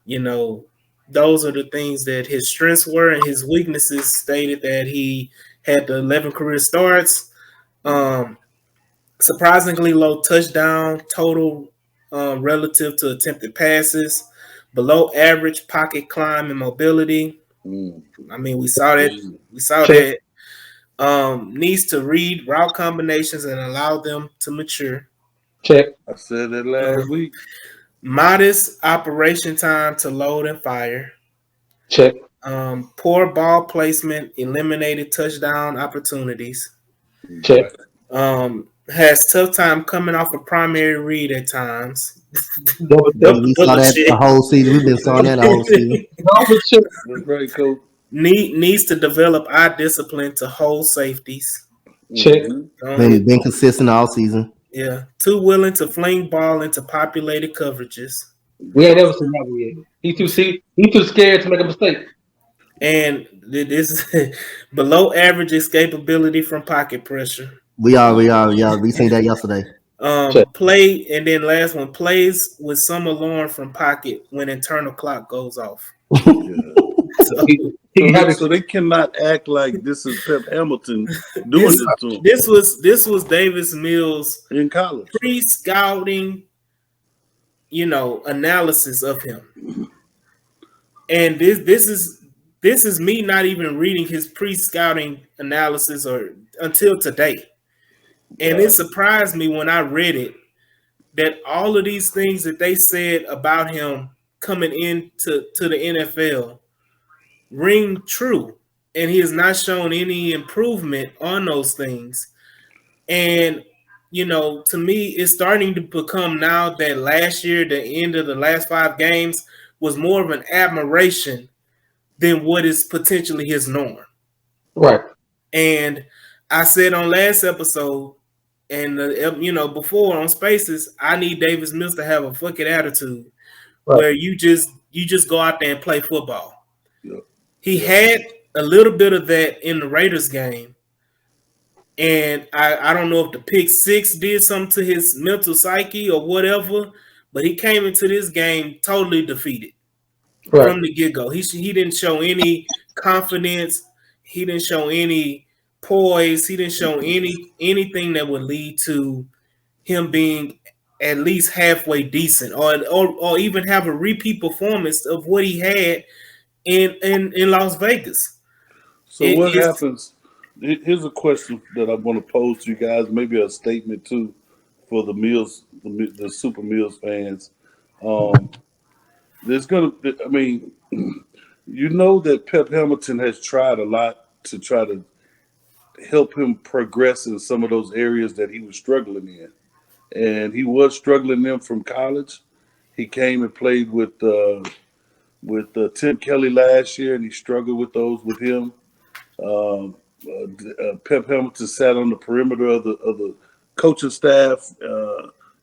S1: You know, those are the things that his strengths were, and his weaknesses stated that he had the 11 career starts. Surprisingly low touchdown total relative to attempted passes, below average pocket climb and mobility.
S3: Mm.
S1: I mean, we saw that. We saw
S4: Check.
S1: that. Needs to read route combinations and allow them to mature.
S4: Check.
S3: I said that last week.
S1: Modest operation time to load and fire.
S4: Check.
S1: Poor ball placement eliminated touchdown opportunities.
S4: Check.
S1: Has tough time coming off a primary read at times.
S4: Double check.
S2: We saw
S1: Double
S2: that
S1: check.
S2: the whole season. We've been seeing that the whole season.
S4: Double check.
S3: That's right, Coach.
S1: Needs to develop eye discipline to hold safeties.
S4: Check.
S3: Mm-hmm.
S2: Been consistent all season.
S1: Yeah. Too willing to fling ball into populated coverages.
S4: We ain't never seen that one yet. He too scared to make a mistake.
S1: And this below average escapability from pocket pressure.
S2: Yeah. We seen that yesterday.
S4: Check.
S1: Play and then last one plays with some alarm from pocket when internal clock goes off.
S3: Yeah.
S1: So,
S3: So they cannot act like this is Pep Hamilton doing this to him
S1: this was Davis Mills
S3: in college.
S1: pre-scouting, analysis of him. And this is me not even reading his pre-scouting analysis or until today. And it surprised me when I read it that all of these things that they said about him coming into the NFL ring true, and he has not shown any improvement on those things. And to me, it's starting to become now that last year, the end of the last 5 games was more of an admiration than what is potentially his norm.
S4: Right.
S1: And I said on last episode, and before on Spaces, I need Davis Mills to have a fucking attitude where you just go out there and play football.
S3: Yeah.
S1: He had a little bit of that in the Raiders game. And I don't know if the pick 6 did something to his mental psyche or whatever, but he came into this game totally defeated from the get-go. He didn't show any confidence. He didn't show any poise. He didn't show anything that would lead to him being at least halfway decent or even have a repeat performance of what he had in Las Vegas.
S3: So what happens? Here's a question that I want to pose to you guys, maybe a statement too for the Mills, the Super Mills fans. There's gonna, I mean, you know that Pep Hamilton has tried a lot to try to help him progress in some of those areas that he was struggling in, and he was struggling them from college. He came and played with Tim Kelly last year, and he struggled with those with him. Pep Hamilton sat on the perimeter of the coaching staff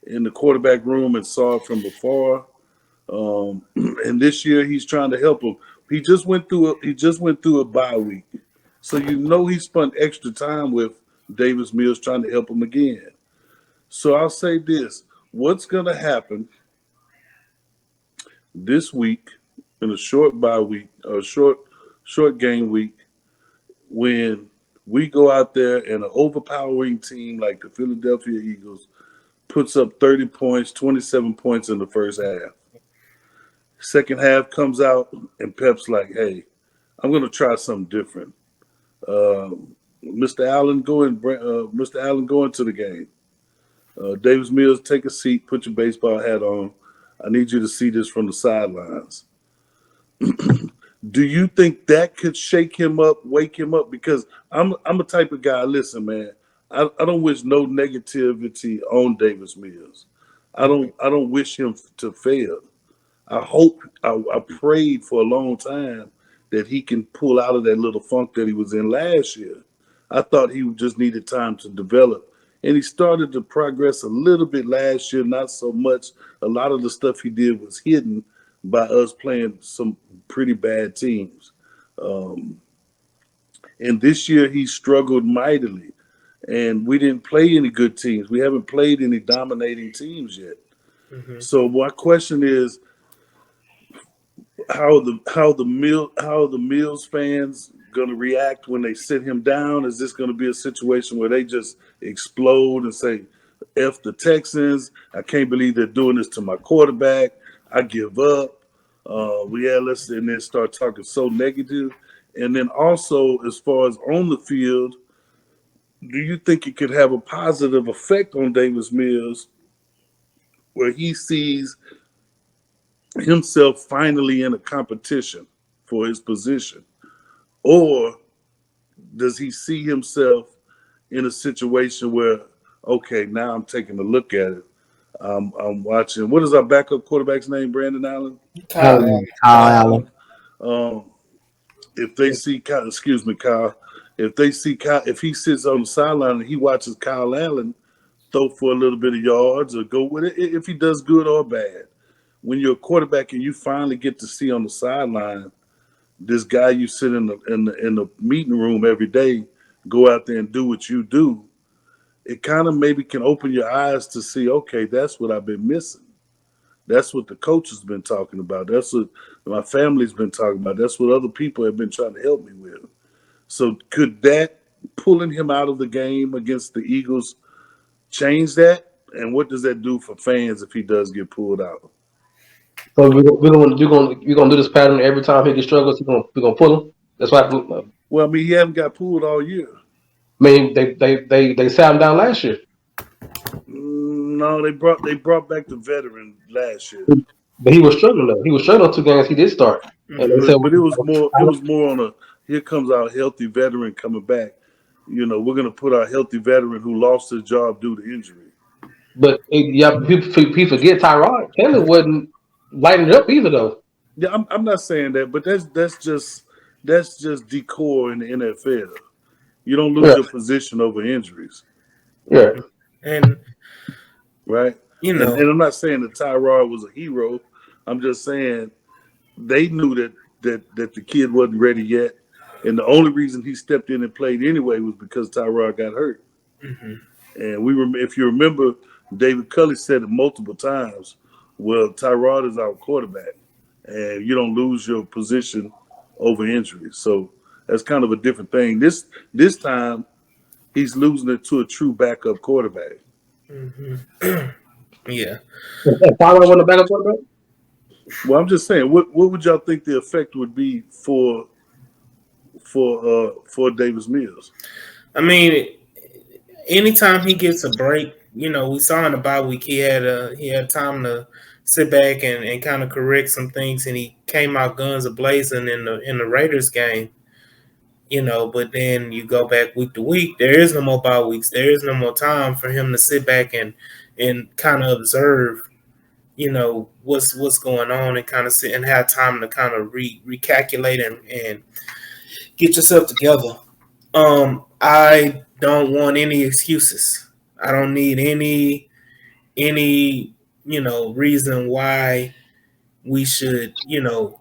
S3: in the quarterback room and saw it from afar. And this year he's trying to help him. He just went through a bye week, so he spent extra time with Davis Mills trying to help him again. So I'll say this: what's going to happen this week in a short bye week or short game week when we go out there and an overpowering team like the Philadelphia Eagles puts up 30 points, 27 points in the first half. Second half comes out and Pep's like, hey, I'm going to try something different. Mr. Allen, go into the game. Davis Mills, take a seat, put your baseball hat on. I need you to see this from the sidelines. Do you think that could shake him up, wake him up? Because I'm a type of guy. Listen, man, I don't wish no negativity on Davis Mills. I don't wish him to fail. I prayed for a long time that he can pull out of that little funk that he was in last year. I thought he just needed time to develop. And he started to progress a little bit last year, not so much. A lot of the stuff he did was hidden by us playing some pretty bad teams. And this year he struggled mightily. And we didn't play any good teams. We haven't played any dominating teams yet. Mm-hmm. So my question is, how the Mills fans going to react when they sit him down? Is this going to be a situation where they just explode and say, F the Texans, I can't believe they're doing this to my quarterback, I give up, and then start talking so negative? And then also, as far as on the field, do you think it could have a positive effect on Davis Mills where he sees himself finally in a competition for his position? Or does he see himself in a situation where, okay, now I'm taking a look at it. I'm watching. What is our backup quarterback's name, Brandon Allen?
S2: Kyle Allen.
S3: If they see Kyle, Kyle. If they see Kyle, if he sits on the sideline and he watches Kyle Allen throw for a little bit of yards or go with it, if he does good or bad, when you're a quarterback and you finally get to see on the sideline this guy you sit in the meeting room every day go out there and do what you do, it kind of maybe can open your eyes to see, okay, that's what I've been missing. That's what the coach has been talking about. That's what my family's been talking about. That's what other people have been trying to help me with. So could that pulling him out of the game against the Eagles change that? And what does that do for fans if he does get pulled out?
S4: So you're gonna do this pattern every time he struggles. We're gonna pull him. That's why.
S3: Well, I mean, he haven't got pulled all year.
S4: I mean, they sat him down last year.
S3: No, they brought back the veteran last year,
S4: But he was struggling though. He was struggling 2 games. He did start, and they said,
S3: but it was more on a here comes our healthy veteran coming back. We're gonna put our healthy veteran who lost his job due to injury.
S4: but yeah, people forget Tyrod Taylor wasn't lighting it up either though.
S3: Yeah, I'm not saying that, but that's just decor in the NFL. You don't lose
S4: Yeah,
S3: your position over injuries,
S4: yeah.
S1: And
S3: right?
S1: you
S3: And
S1: know,
S3: I'm not saying that Tyrod was a hero. I'm just saying they knew that the kid wasn't ready yet, and the only reason he stepped in and played anyway was because Tyrod got hurt.
S1: mhm.
S3: And if you remember, David Culley said it multiple times. Well, Tyrod is our quarterback, and you don't lose your position over injury. So that's kind of a different thing. This time, he's losing it to a true backup quarterback.
S1: Yeah.
S4: And Tyrod wasn't a backup quarterback.
S3: Well, I'm just saying, what would y'all think the effect would be for Davis Mills?
S1: I mean, anytime he gets a break, we saw in the bye week he had time to sit back and kind of correct some things, and he came out guns a blazing in the Raiders game. But then you go back week to week. There is no more bye weeks. There is no more time for him to sit back and kind of observe, what's going on and kind of sit and have time to kind of recalculate and get yourself together. I don't want any excuses. I don't need any reason why we should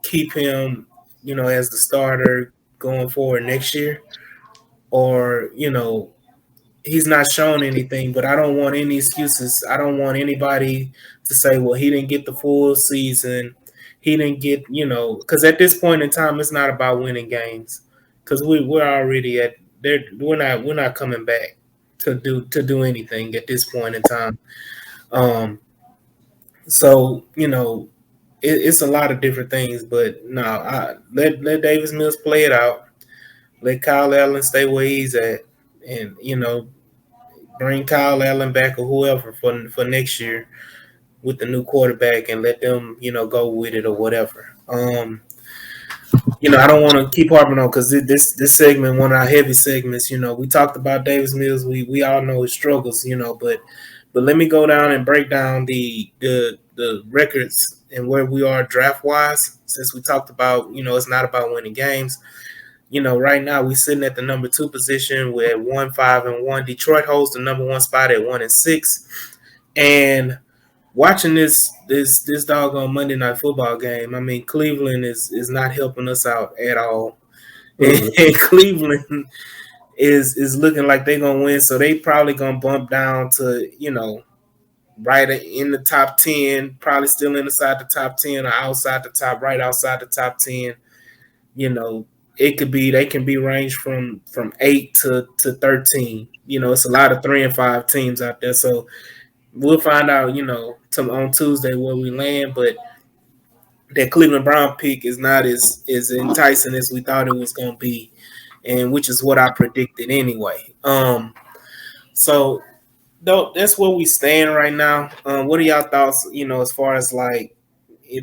S1: keep him as the starter going forward next year, or he's not shown anything. But I don't want any excuses. I don't want anybody to say, well, he didn't get the full season, he didn't get because at this point in time it's not about winning games, because we're already at there. We're not coming back to do anything at this point in time. um so it's a lot of different things, but no, let Davis Mills play it out. Let Kyle Allen stay where he's at, and bring Kyle Allen back or whoever for next year with the new quarterback, and let them go with it or whatever. I don't want to keep harping on, because this segment, one of our heavy segments. We talked about Davis Mills. We all know his struggles. But let me go down and break down the records and where we are draft wise. Since we talked about it's not about winning games. Right now we're sitting at the number 2 position with 1-5-1. Detroit holds the number 1 spot at 1-6. And watching this doggone Monday Night Football game, I mean, Cleveland is not helping us out at all.
S4: Mm-hmm.
S1: And Cleveland is looking like they're gonna win, so they probably gonna bump down to right in the top 10, probably still inside the top 10 or outside the top, right outside the top 10. It could be, they can be ranged from 8 to 13. It's a lot of 3 and 5 teams out there, so we'll find out on Tuesday where we land. But that Cleveland Brown pick is not as enticing as we thought it was going to be, and which is what I predicted anyway. So that's where we stand right now. What are y'all thoughts? As far as like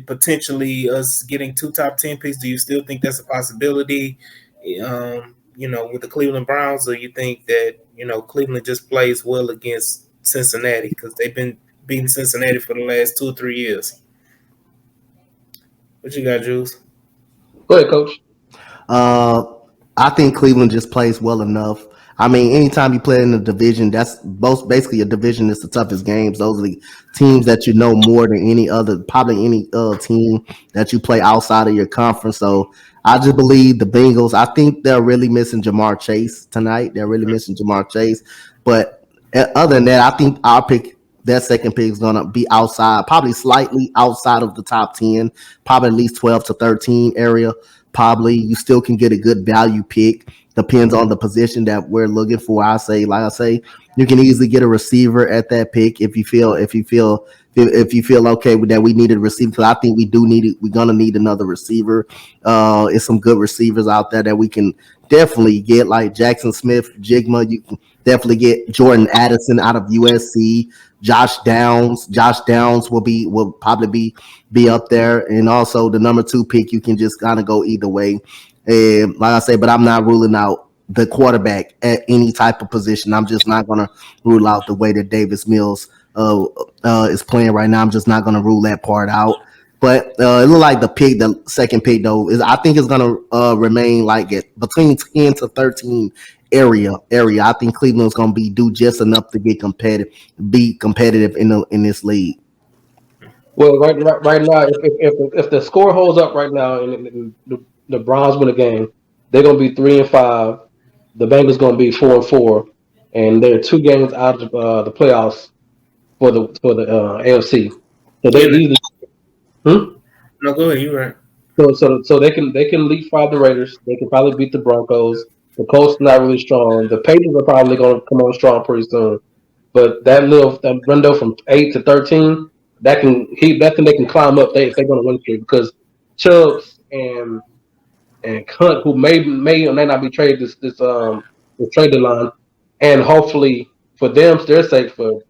S1: potentially us getting 2 top 10 picks, do you still think that's a possibility? With the Cleveland Browns, or you think that Cleveland just plays well against Cincinnati, because they've been beating Cincinnati for the last 2 or 3 years? What you got, Jules?
S4: Go ahead, Coach.
S2: I think Cleveland just plays well enough. I mean, anytime you play in a division, that's both basically a division that's the toughest games. Those are the teams that you know more than any other, probably any team that you play outside of your conference. So I just believe the Bengals. I think they're really missing Jamar Chase tonight. They're really missing Jamar Chase. But other than that, I think our pick, that second pick, is going to be outside, probably slightly outside of the top 10, probably at least 12 to 13 area. Probably you still can get a good value pick. Depends on the position that we're looking for. Like I say, you can easily get a receiver at that pick if you feel okay with that. We need a receiver, because I think we do need it. We're gonna need another receiver. It's some good receivers out there that we can definitely get like Jackson Smith, Jigma. You can definitely get Jordan Addison out of USC. Josh Downs will probably be up there, and also the number 2 pick. You can just kind of go either way. And like I say, but I'm not ruling out the quarterback at any type of position. I'm just not gonna rule out the way that Davis Mills is playing right now. I'm just not gonna rule that part out. But it looked like the second pick though, is I think it's gonna remain like it between 10 to 13 area. I think Cleveland's gonna do just enough to be competitive in this league.
S4: Well, right now, if the score holds up right now and the Browns win a game, they're gonna be 3-5. The Bengals gonna be 4-4, and they're 2 games out of the playoffs for the AFC. So they
S1: Yeah,
S4: easily.
S1: no, go ahead. You're right.
S4: So they can leapfrog the Raiders. They can probably beat the Broncos. The Colts not really strong. The Patriots are probably going to come on strong pretty soon. But that window from 8 to 13, that can they can climb up. If they're going to win streak because Chubbs and Hunt, who may or may not be traded this trade deadline, and hopefully for their sake, for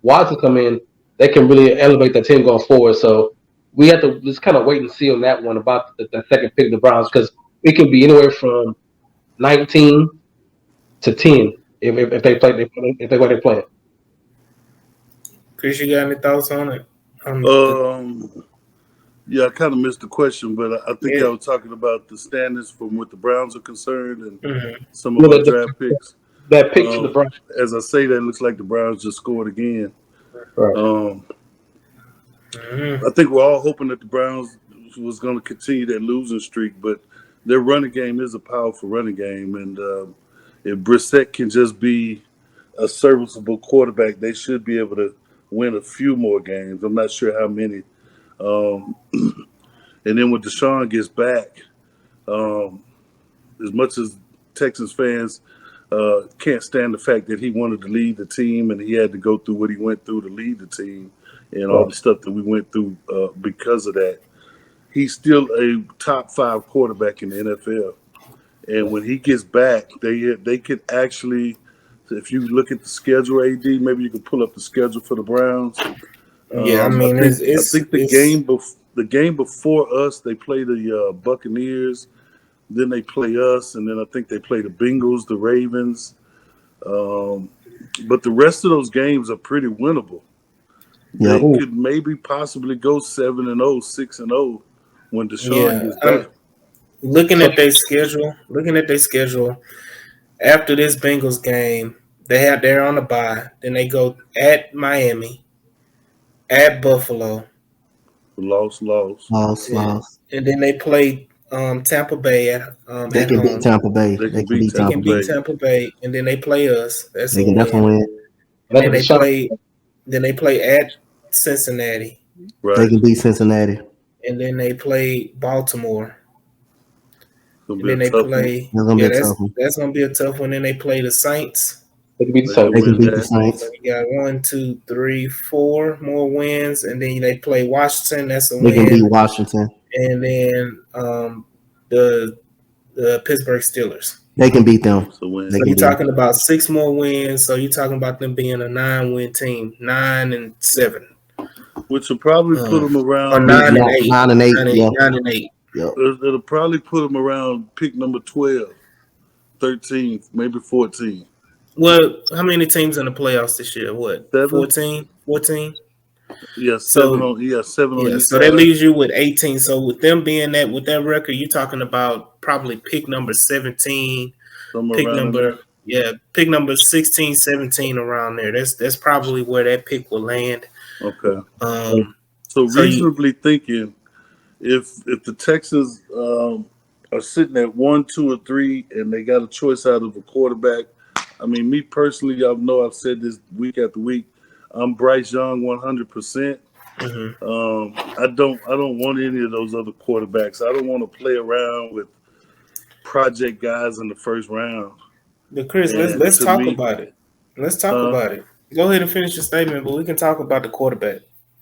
S4: Watson to come in, they can really elevate the team going forward. So we have to just kind of wait and see on that one about the second pick of the Browns because it can be anywhere from 19 to 10 if they play if they what they're playing.
S1: Chris, you got any thoughts on it?
S3: Yeah, I kind of missed the question, but I think
S1: Yeah.
S3: I was talking about the standings from what the Browns are concerned and
S1: Mhm.
S3: some of our draft picks.
S4: That pick for the Browns.
S3: As I say that, it looks like the Browns just scored again.
S4: Right.
S3: I think we're all hoping that the Browns was going to continue that losing streak, but their running game is a powerful running game, and if Brissett can just be a serviceable quarterback, they should be able to win a few more games. I'm not sure how many. And then when Deshaun gets back, as much as Texans fans can't stand the fact that he wanted to lead the team and he had to go through what he went through to lead the team and all the stuff that we went through because of that, he's still a top 5 quarterback in the NFL. And when he gets back, they could actually, if you look at the schedule, AD, maybe you can pull up the schedule for the Browns.
S1: Yeah, I mean,
S3: I think the game before us, they play the Buccaneers, then they play us, and then I think they play the Bengals, the Ravens. But the rest of those games are pretty winnable. They could maybe possibly go 7-0, 6-0 when Deshaun gets back.
S1: Looking at their schedule, after this Bengals game, they're on a bye. Then they go at Miami, at Buffalo.
S3: Loss.
S1: And then they play Tampa Bay
S2: they can beat Tampa Bay.
S3: They can beat
S1: Tampa Bay, and then they play us. That's
S2: they can definitely win.
S1: Then they play at Cincinnati.
S3: Right.
S2: They can beat Cincinnati.
S1: And then they play Baltimore.
S3: And
S1: then they play. That's gonna be a tough one. Then they play the Saints.
S4: They can beat the
S2: Saints.
S1: So you got 1, 2, 3, 4 more wins, and then they play Washington. That's a win.
S2: They can beat Washington.
S1: And then the Pittsburgh Steelers.
S2: They can beat them.
S1: So you're talking about 6 more wins. So you're talking about them being a 9-win team, 9-7,
S3: which will probably put them around
S1: or 9-8.
S2: 9-8.
S3: Yep. It'll probably put them around pick number 12, 13, maybe 14.
S1: Well, how many teams in the playoffs this year? What? 14? 14?
S3: Yeah, 7 on each
S1: So that leaves you with 18. So with them being with that record, you're talking about probably pick number 17, pick number 16, 17 around there. That's probably where that pick will land.
S3: Okay. So reasonably thinking, if the Texans are sitting at 1, 2, or 3, and they got a choice out of a quarterback, I mean, me personally, I know I've said this week after week. I'm Bryce Young 100%. I don't want any of those other quarterbacks. I don't want to play around with project guys in the first round.
S1: But Chris, let's talk about it. Let's talk about it. Go ahead and finish your statement, but we can talk about the quarterback.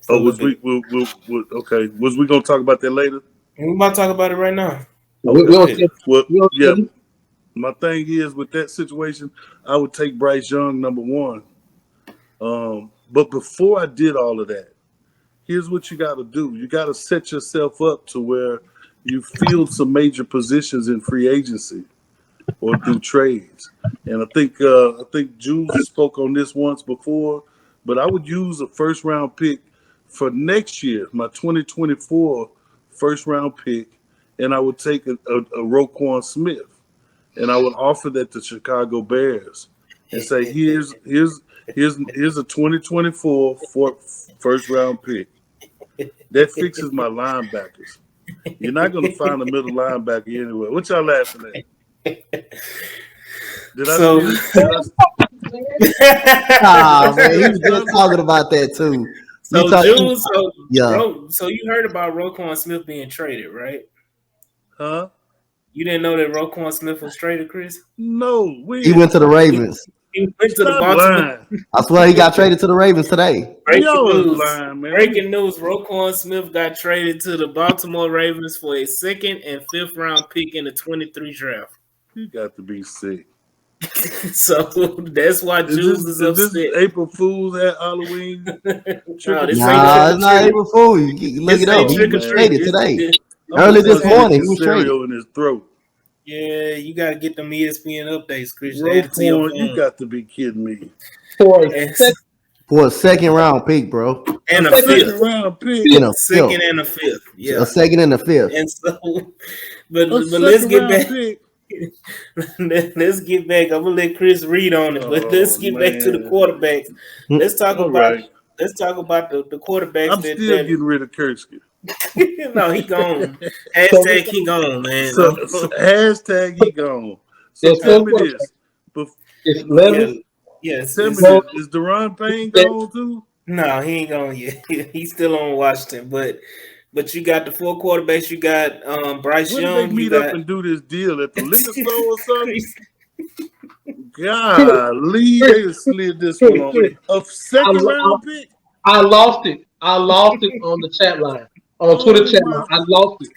S3: Okay. Was we going to talk about that later?
S1: We're about to talk about it right now.
S3: Okay. My thing is with that situation, I would take Bryce Young number one. But before I did all of that, here's what you got to do. You got to set yourself up to where you field some major positions in free agency or through trades. And I think Jules spoke on this once before, but I would use a first round pick for next year, my 2024 first round pick, and I would take a Roquan Smith, and I would offer that to Chicago Bears and say, here's a 2024 first round pick. That fixes my linebackers. You're not going to find a middle linebacker anywhere. What y'all laughing at? Did I
S1: So-
S2: Man, he was just talking about that too.
S1: So, Jules,
S2: Yeah.
S1: So you heard about Roquan Smith being traded, right?
S3: Huh?
S1: You didn't know that Roquan Smith was traded, Chris?
S3: No.
S2: He went to the Ravens.
S1: He went to the
S3: Stop
S1: Baltimore.
S3: lying.
S2: I swear he got traded to the Ravens today.
S3: Y'all is lying, man.
S1: Breaking news: Roquan Smith got traded to the Baltimore Ravens for a second and fifth round pick in the 23 draft.
S3: You got to be sick.
S1: So that's why Jules is upset.
S3: This April Fool's at Halloween?
S1: No, this
S2: Nah,
S1: ain't
S2: it's not
S1: trick-or-treat.
S2: April Fool. You look
S1: This
S2: it up.
S1: ain't
S2: He was
S1: trick-or-treat.
S2: traded
S1: This-
S2: today.
S1: this-
S2: Early this
S3: I'm
S2: morning, he
S3: gonna
S2: was
S3: put cereal
S2: traded.
S3: in his throat.
S1: Yeah, you got to get them ESPN updates, Chris. Add it to your
S3: Roquan,
S1: phone.
S3: you got to be kidding me.
S2: For a second round pick, bro.
S1: And a
S3: Second
S1: fifth.
S3: round pick.
S2: In a
S1: Second
S2: fifth.
S1: and a fifth. Yeah.
S2: A second and a fifth.
S1: And so, but
S3: A
S1: let's
S3: second
S1: get
S3: round
S1: back.
S3: pick.
S1: Let's get back. I'm gonna let Chris read on it, but let's get back to the
S3: man.
S1: quarterbacks. Let's talk
S3: All
S1: about
S3: right.
S1: the quarterbacks.
S3: I'm still getting rid of Kursky.
S1: No, he gone. Hashtag he gone, man.
S3: So hashtag he gone. So
S4: Yes,
S3: tell me
S4: sir.
S3: this.
S4: It's Levis.
S1: Yes.
S3: Tell me
S1: it's-
S3: this. Is Deron Payne gone too?
S1: No, he ain't gone yet. He's still on Washington, but you got the four quarterbacks. You got Bryce
S3: When
S1: Young.
S3: they meet
S1: you
S3: up
S1: got
S3: and do this deal at the liquor store or something? Golly, they just slid this one on me. A second round pick?
S4: I lost it. I lost it on the chat line, on Twitter chat line. I lost it.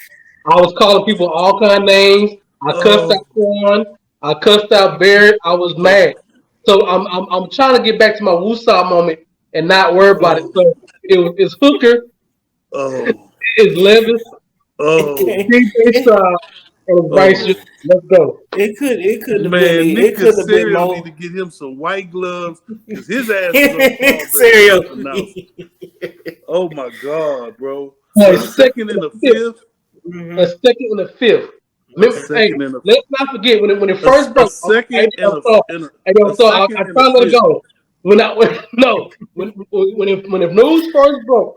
S4: I was calling people all kind of names. I cussed out Quan. I cussed out Barrett. I was mad. So I'm trying to get back to my Woosah moment and not worry about it. So it's Hooker,
S3: Oh,
S4: it's Levis,
S3: oh.
S4: DJ Stroud, and Bryce.
S3: Oh.
S4: Let's go.
S1: It could have
S3: Man,
S1: been.
S3: Nick
S1: It could have been
S3: Casario
S1: more.
S3: need to get him some white gloves because his ass is on
S1: Casario.
S3: Oh my God, bro.
S4: Yeah,
S3: A second and a fifth.
S1: Mhm.
S4: A second and a fifth. Hey,
S3: Second and a
S4: let's not forget when it first
S3: a
S4: broke.
S3: second
S4: I
S3: and a
S4: try
S3: second
S4: to
S3: and
S4: let
S3: a
S4: it go. When the news first broke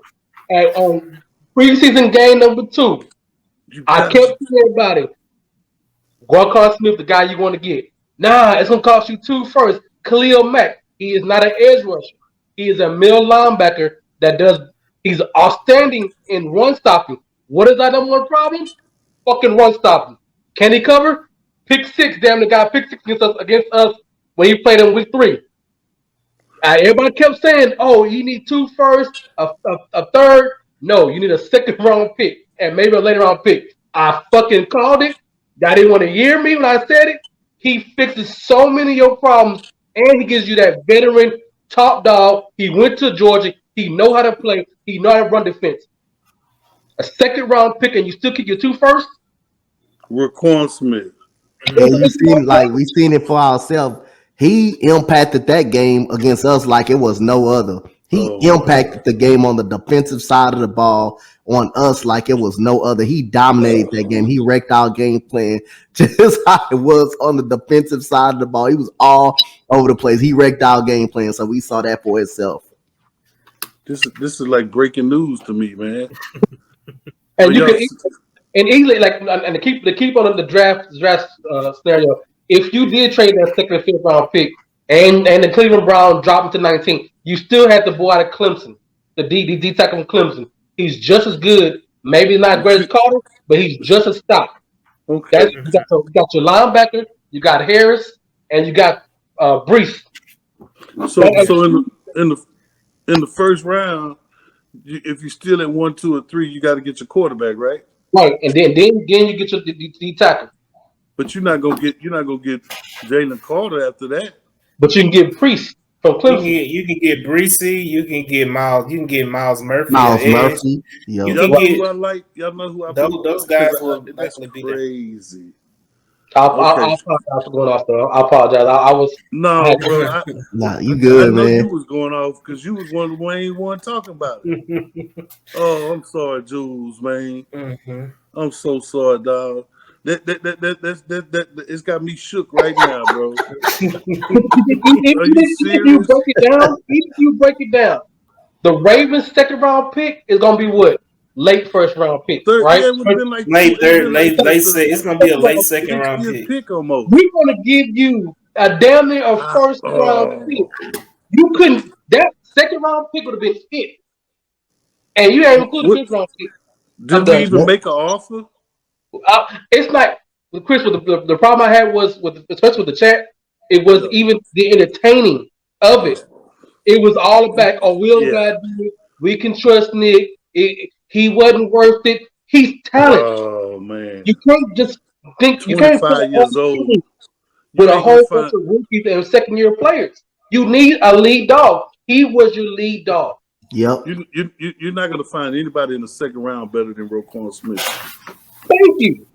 S4: on preseason game number 2, I kept telling everybody, Roquan Smith, the guy you want to get. Nah, it's gonna cost you 2 first. Khalil Mack, he is not an edge rusher. He is a middle linebacker he's outstanding in run stopping. What is our number one problem? Fucking run stopping. Can he cover? Pick 6, damn the guy pick 6 against us when he played in week 3. Everybody kept saying, "Oh, you need 2 first, a third." No, you need a second round pick and maybe a later round pick. I fucking called it. Y'all didn't want to hear me when I said it. He fixes so many of your problems, and he gives you that veteran top dog. He went to Georgia. He know how to play. He know how to run defense. A second round pick, and you still kick your 2 first.
S3: Roquan Smith.
S2: And you seen we seen it for ourselves. He impacted that game against us like it was no other. He impacted the game on the defensive side of the ball on us like it was no other. He dominated that game. He wrecked our game plan just how it was on the defensive side of the ball. He was all over the place. He wrecked our game plan, so we saw that for itself.
S3: This is like breaking news to me, man.
S4: And you can easily and to keep on the draft scenario. If you did trade that second and fifth round pick, and the Cleveland Browns dropped him to 19, you still had the boy out of Clemson, the D tackle from Clemson. He's just as good, maybe not great as Carter, but he's just as stout.
S3: Okay.
S4: You got your linebacker, you got Harris, and you got Brees.
S3: So in the first round, if you're still at 1, 2, or 3, you got to get your quarterback, right?
S4: Right, and then you get your D tackle.
S3: But you're not gonna get Jalen Carter after that.
S4: But you can get Priest from Clemson.
S1: You can get Breesy, you can get Miles Murphy,
S2: Miles
S1: Edge.
S2: Murphy. Yep.
S1: You
S3: Y'all
S1: can
S3: know
S1: get
S3: who I like. Y'all know who I
S1: those guys will
S3: that's
S1: definitely be there.
S3: crazy.
S4: I'll
S3: Okay.
S4: apologize for going off though. I apologize. I
S3: No,
S4: had
S3: bro.
S2: Nah, you
S3: I
S2: good,
S3: know you
S2: man.
S3: was going off because you was one of the main one talking about it. Oh, I'm sorry, Jules, man.
S1: Mhm.
S3: I'm so sorry, dog. It's got me shook right now, bro. Are you
S4: you
S3: serious?
S4: break it down, even if you break it down, the Ravens' second round pick is gonna be what? Late first round pick,
S3: Third,
S4: right?
S3: yeah, it would have been like two.
S1: Late
S3: It'd have
S1: third,
S3: been like
S1: late
S3: the
S1: it's gonna be a late second round
S3: 60th
S1: pick.
S3: pick almost.
S4: We're gonna give you a damn near a first round pick. You couldn't. That second round pick would have been it, and you ain't included
S3: What?
S4: fifth round pick.
S3: Did
S4: I'm
S3: we
S4: done.
S3: even make an offer?
S4: It's like Chris. The problem I had was especially with the chat. It was
S3: Yeah.
S4: even the entertaining of it. It was all about, oh, Will
S3: Yeah.
S4: got do it. We can trust Nick. He wasn't worth it. He's talented.
S3: Oh man,
S4: You can't just think you can't put a
S3: 25
S4: whole
S3: years old.
S4: team with
S3: You
S4: a
S3: ain't gonna
S4: whole bunch
S3: find.
S4: of rookies and second year players. You need a lead dog. He was your lead dog.
S2: Yep.
S3: You're not gonna find anybody in the second round better than Roquan Smith.
S4: Thank you.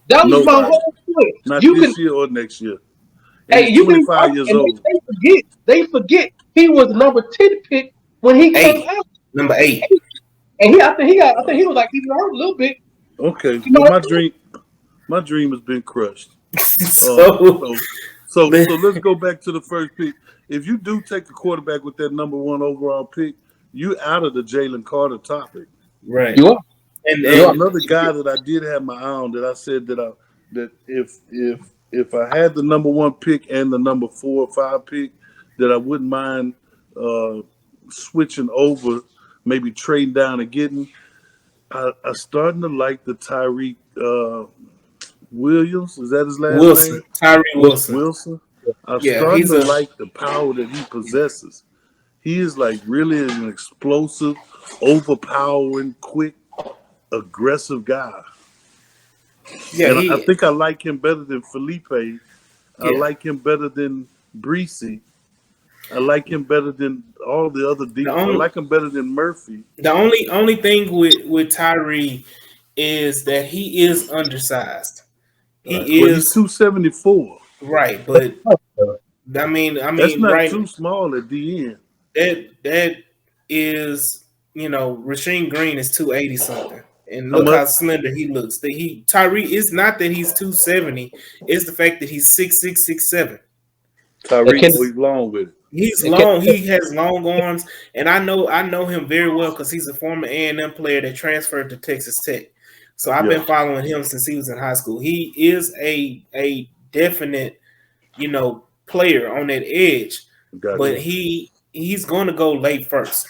S4: That was my
S3: Nobody.
S4: whole point.
S3: Not
S4: You can
S3: this year or next year. And
S4: hey,
S3: he's
S4: you can
S3: 25 years
S4: and
S3: old.
S4: they forget he was number 10 pick when he came
S1: 8.
S4: out.
S1: Number 8.
S4: And I think he was like even hurt a little bit.
S3: Okay.
S4: You
S3: Well,
S4: know,
S3: my dream has been crushed.
S1: So
S3: So let's go back to the first pick. If you do take a quarterback with that number 1 overall pick, you out of the Jalen Carter topic.
S1: right.
S4: you are.
S3: There's
S1: And
S3: another guy that I did have my eye on that I said that if I had the number 1 pick and the number 4 or 5 pick, that I wouldn't mind switching over, maybe trading down and getting. I starting to like the Tyreek Williams. Is that his last
S1: Wilson,
S3: name?
S1: Tyree Wilson.
S3: Wilson. I'm
S1: Yeah,
S3: starting
S1: he's
S3: to
S1: a
S3: like the power that he possesses. He is like really an explosive, overpowering, quick, aggressive guy.
S1: yeah,
S3: And I
S1: he
S3: think I like him better than Felipe. I
S1: yeah.
S3: like him better than Breesy. I like him better than all the other
S1: The
S3: I
S1: only
S3: like him better than Murphy.
S1: the only thing with Tyree is that he is undersized. He
S3: Well, he's
S1: is
S3: 274.
S1: right, but I
S3: That's
S1: mean,
S3: not
S1: right.
S3: too small at the end.
S1: That is, Rasheem Green is 280 something, and
S3: How
S1: look
S3: much?
S1: how slender he looks. Tyree is not that he's 270; it's the fact that he's 6'6", 6'7".
S3: Tyreek,
S4: Can,
S3: he's long with it.
S1: He's
S4: can,
S1: long. He has long arms, and I know him very well because he's a former A&M player that transferred to Texas Tech. So I've
S3: Yeah,
S1: been following him since he was in high school. He is a definite, player on that edge,
S3: got
S1: but
S3: it.
S1: he's going to go late first.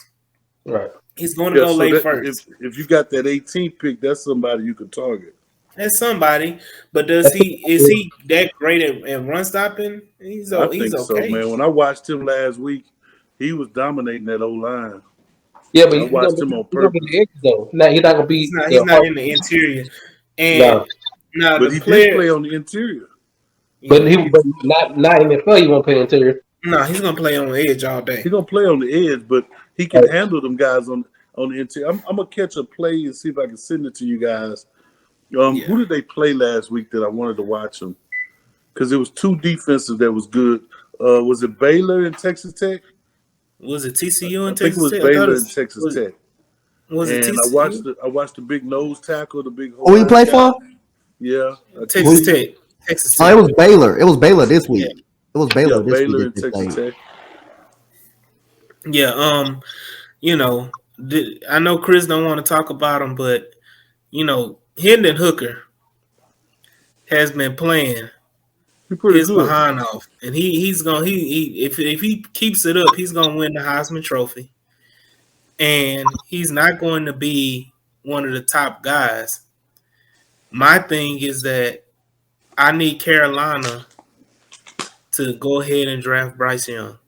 S4: right.
S1: He's going to
S3: Yeah,
S1: go
S3: so
S1: late
S3: that
S1: first.
S3: if you got that 18th pick, that's somebody you can target.
S1: That's somebody, but is he that great at run stopping? He's
S3: I
S1: he's
S3: think so,
S1: okay.
S3: man. When I watched him last week, he was dominating that old line.
S4: Yeah, but
S3: I watched him on
S4: he's gonna be
S3: purpose.
S4: the edge though. Now he's not gonna be
S1: He's
S4: the
S1: not
S4: hard.
S1: in the interior, and
S4: No,
S1: now
S3: But
S1: the
S3: he did
S1: player,
S3: play on the interior.
S4: but
S1: yeah,
S4: not in the NFL. You won't pay interior.
S1: no, he's gonna play on the edge all
S3: He's
S1: day.
S3: gonna play on the edge, but he can
S4: Right.
S3: handle them guys on the interior. I'm gonna catch a play and see if I can send it to you guys.
S1: Yeah,
S3: Who did they play last week that I wanted to watch them? Because it was two defenses that was good. Was it Baylor and Texas Tech?
S1: was it TCU
S3: I
S1: and
S3: think it
S1: Texas
S3: was
S1: Tech? I thought
S3: Baylor and Texas
S1: was
S3: Tech.
S1: was it
S3: And
S1: TCU?
S3: I watched the big nose tackle, the big
S2: Who he
S3: Hawaiian
S2: play
S3: guy.
S2: for?
S3: Yeah,
S1: Texas
S2: Who?
S1: Tech, Texas
S2: Oh, it
S1: Tech.
S2: was Baylor. It was Baylor this
S1: Yeah,
S2: week. It was
S3: yeah,
S2: Baylor this week
S3: Baylor
S2: that
S3: and
S2: they
S3: Texas
S2: played.
S3: Tech.
S1: yeah. You know, I know Chris don't want to talk about him, but Hendon Hooker has been playing
S3: He's pretty
S1: his
S3: good.
S1: behind off, and he's gonna if he keeps it up, he's gonna win the Heisman Trophy, and he's not going to be one of the top guys. My thing is that I need Carolina to go ahead and draft Bryce Young.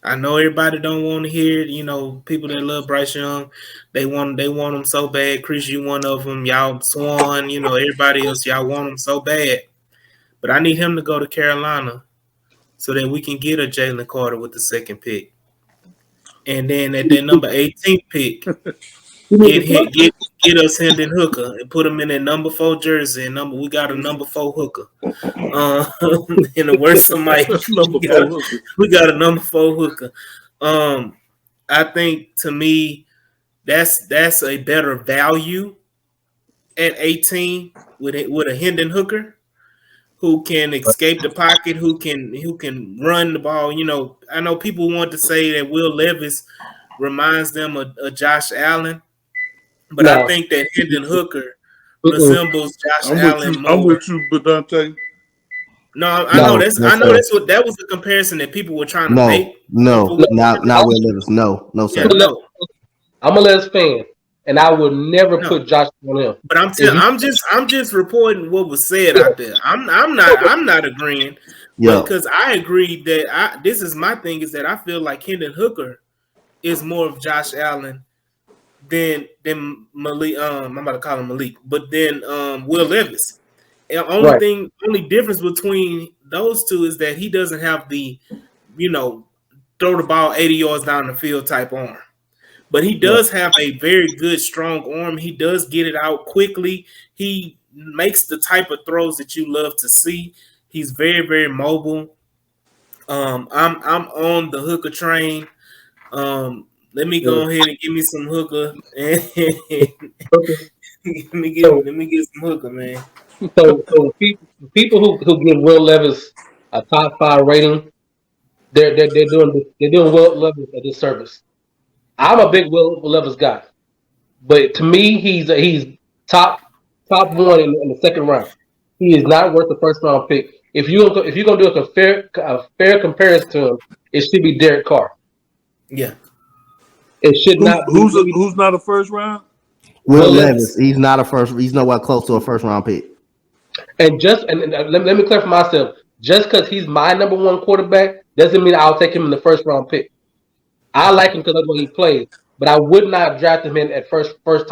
S1: I know everybody don't want to hear it. People that love Bryce Young, they want him so bad. Chris, you one of them. Y'all Swan, everybody else, y'all want him so bad. but I need him to go to Carolina so that we can get a Jalen Carter with the second pick. And then at that number 18 pick, get us Hendon Hooker and put him in that number 4 jersey. And we got a number 4 hooker. In the words of Mike, we got a number 4 hooker. I think to me that's a better value at 18 with a Hendon Hooker who can escape the pocket, who can run the ball. You know, I know people want to say that Will Levis reminds them of Josh Allen, but I think that Hendon Hooker resembles Josh Allen more.
S3: I'm with you, Badante.
S1: No, I know that's that was the comparison that people were trying to make.
S2: Not Will Levis. No, sir.
S1: Yeah, no.
S4: I'm a Les fan, and I would never put Josh on him.
S1: But I'm just reporting what was said out there. I'm not agreeing. Yeah. Because I agree that this is my thing is that I feel like Hendon Hooker is more of Josh Allen than Malik. I'm about to call him Malik, but then Will Levis. And only difference between those two is that he doesn't have the, throw the ball 80 yards down the field type arm. But he does have a very good, strong arm. He does get it out quickly. He makes the type of throws that you love to see. He's very, very mobile. I'm on the Hooker train. Let me go ahead and give me some Hooker. let me get some Hooker, man.
S4: So people who give Will Levis a top 5 rating, they're doing Will Levis a disservice. I'm a big Will Levis guy, but to me, he's top 1 in the second round. He is not worth the first round pick. If you're gonna do a fair comparison to him, it should be Derek Carr.
S1: Yeah,
S4: it should not.
S3: Who's not a first round?
S2: Will Levis. He's not a first. He's nowhere close to a first round pick.
S4: And let me clarify myself. Just because he's my number 1 quarterback doesn't mean I'll take him in the first round pick. I like him because of what he plays, but I would not draft him in at first 20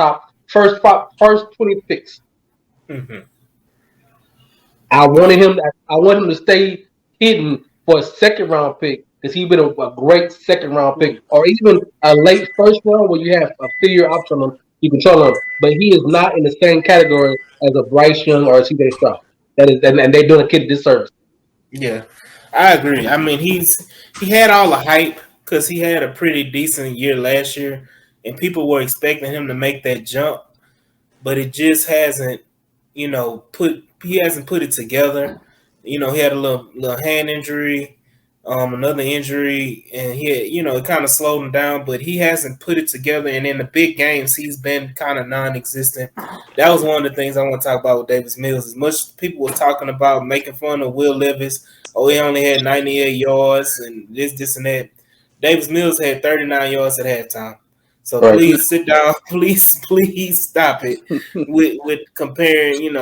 S4: picks.
S1: Mm-hmm.
S4: I want him to stay hidden for a second round pick because he's been a great second round pick, or even a late first round where you have a figure option on him, you control him. But he is not in the same category as a Bryce Young or a C.J. Stroud. That is, and they're doing a kid disservice.
S1: Yeah, I agree. I mean, he had all the hype because he had a pretty decent year last year, and people were expecting him to make that jump, but it just hasn't, he hasn't put it together. He had a little hand injury, another injury, and it kind of slowed him down, but he hasn't put it together. And in the big games, he's been kind of non-existent. That was one of the things I want to talk about with Davis Mills. As much as people were talking about making fun of Will Levis, he only had 98 yards and this and that. Davis Mills had 39 yards at halftime. So please sit down. Please stop it with comparing,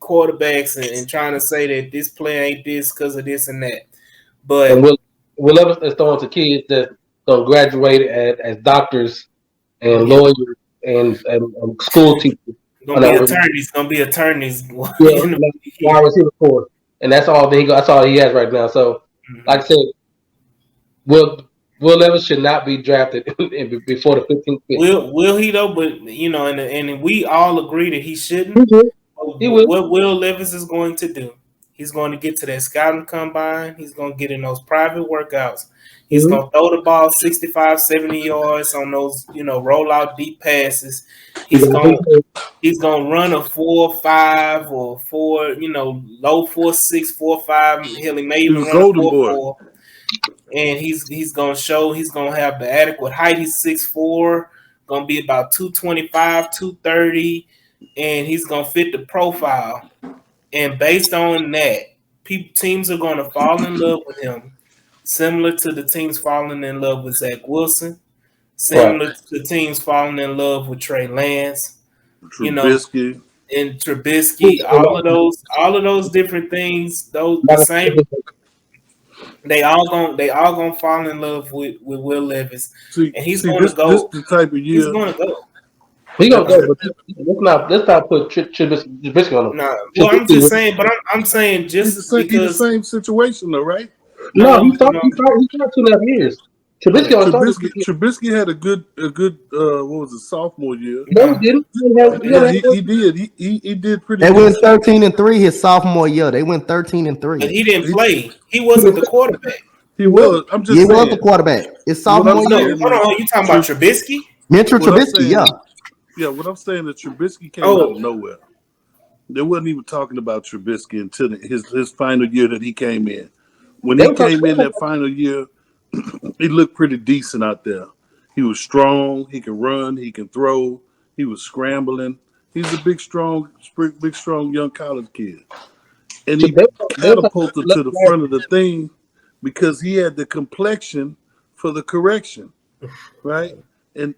S1: quarterbacks and trying to say that this player ain't this because of this and that. But
S4: and Will Levis is throwing to kids that going to graduate as doctors and lawyers and school teachers.
S1: Gonna be attorneys.
S4: Wide receiver core, and that's all he has right now. So, like I said, Will Levis should not be drafted before the 15th pick.
S1: Will he though? But and we all agree that he shouldn't.
S4: He will.
S1: What Will Levis is going to do? He's going to get to that scouting combine. He's going to get in those private workouts. He's going to throw the ball 65, 70 yards on those, roll out deep passes. He's going to run a 4.5 or 4, low 4.6, 4.5. Hell, he may even run a 4.4. And he's going to show he's going to have the adequate height. He's 6'4", going to be about 225, 230, and he's going to fit the profile. And based on that, teams are going to fall in love with him, similar to the teams falling in love with Zach Wilson, similar to teams falling in love with Trey Lance,
S3: Trubisky.
S1: And Trubisky, all of those different things, the same. They all gonna fall in love with Will Levis, and he's going to go.
S3: This the type of year.
S1: He's going to go.
S4: He gonna go, but let's not put Trubisky on him.
S1: Nah, well, I'm just
S4: Trubisky,
S1: saying, but I'm saying
S3: He's
S1: just
S3: the
S1: because
S3: same situation though, right?
S4: no, he
S1: no,
S4: started 2.5 years. Trubisky
S3: No,
S4: only started.
S3: Trubisky had a good what was it, sophomore year?
S4: No, he didn't.
S3: Yeah, he did. He did pretty
S2: They went
S3: decent.
S2: 13-3 his sophomore year. They went 13-3.
S1: but he didn't
S3: He,
S1: play. He wasn't the quarterback.
S3: he was. I'm
S2: He
S3: just
S2: was the
S3: saying.
S2: quarterback. His
S3: What I'm
S2: sophomore
S1: No,
S2: year.
S3: saying
S1: hold
S3: is,
S1: on. You talking about Trubisky?
S2: Mitchell
S3: what I'm
S2: Trubisky, yeah.
S3: saying, yeah, what I'm saying is Trubisky came out
S1: Oh,
S3: of nowhere. They wasn't even talking about Trubisky until his final year that he came in. When
S4: They
S3: he
S4: were talking.
S3: came in that final year, he looked pretty decent out there. He was strong. He can run. He can throw. He was scrambling. He's a big strong young college kid, and he
S4: They were talking
S3: catapulted to the front of the thing because he had the complexion for the correction, right? And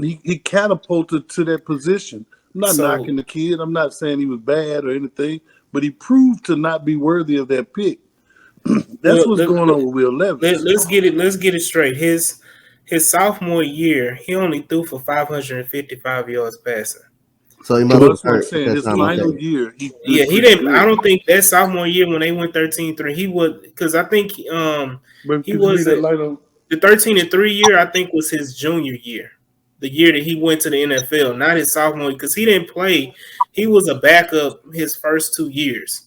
S3: he catapulted to that position. I'm not
S1: so
S3: knocking the kid. I'm not saying he was bad or anything, but he proved to not be worthy of that pick. That's
S1: well,
S3: what's going on with Will Levis.
S1: let's get it. Let's get it straight. His sophomore year, he only threw for 555 yards passing.
S2: So he must
S3: Well,
S2: have
S3: that's what I'm
S2: hurt at
S3: saying.
S2: that
S3: His
S2: time, I
S3: final
S2: think.
S3: year, he
S1: Yeah,
S3: did
S1: he
S3: pretty
S1: didn't. I
S3: good.
S1: don't think that sophomore year when they went 13-3, he would because I think
S3: But
S1: he
S3: could you leave that
S1: wasn't
S3: light on?
S1: the 13-3 year. I think was his junior year, the year that he went to the NFL, not his sophomore because he didn't play. He was a backup his first 2 years.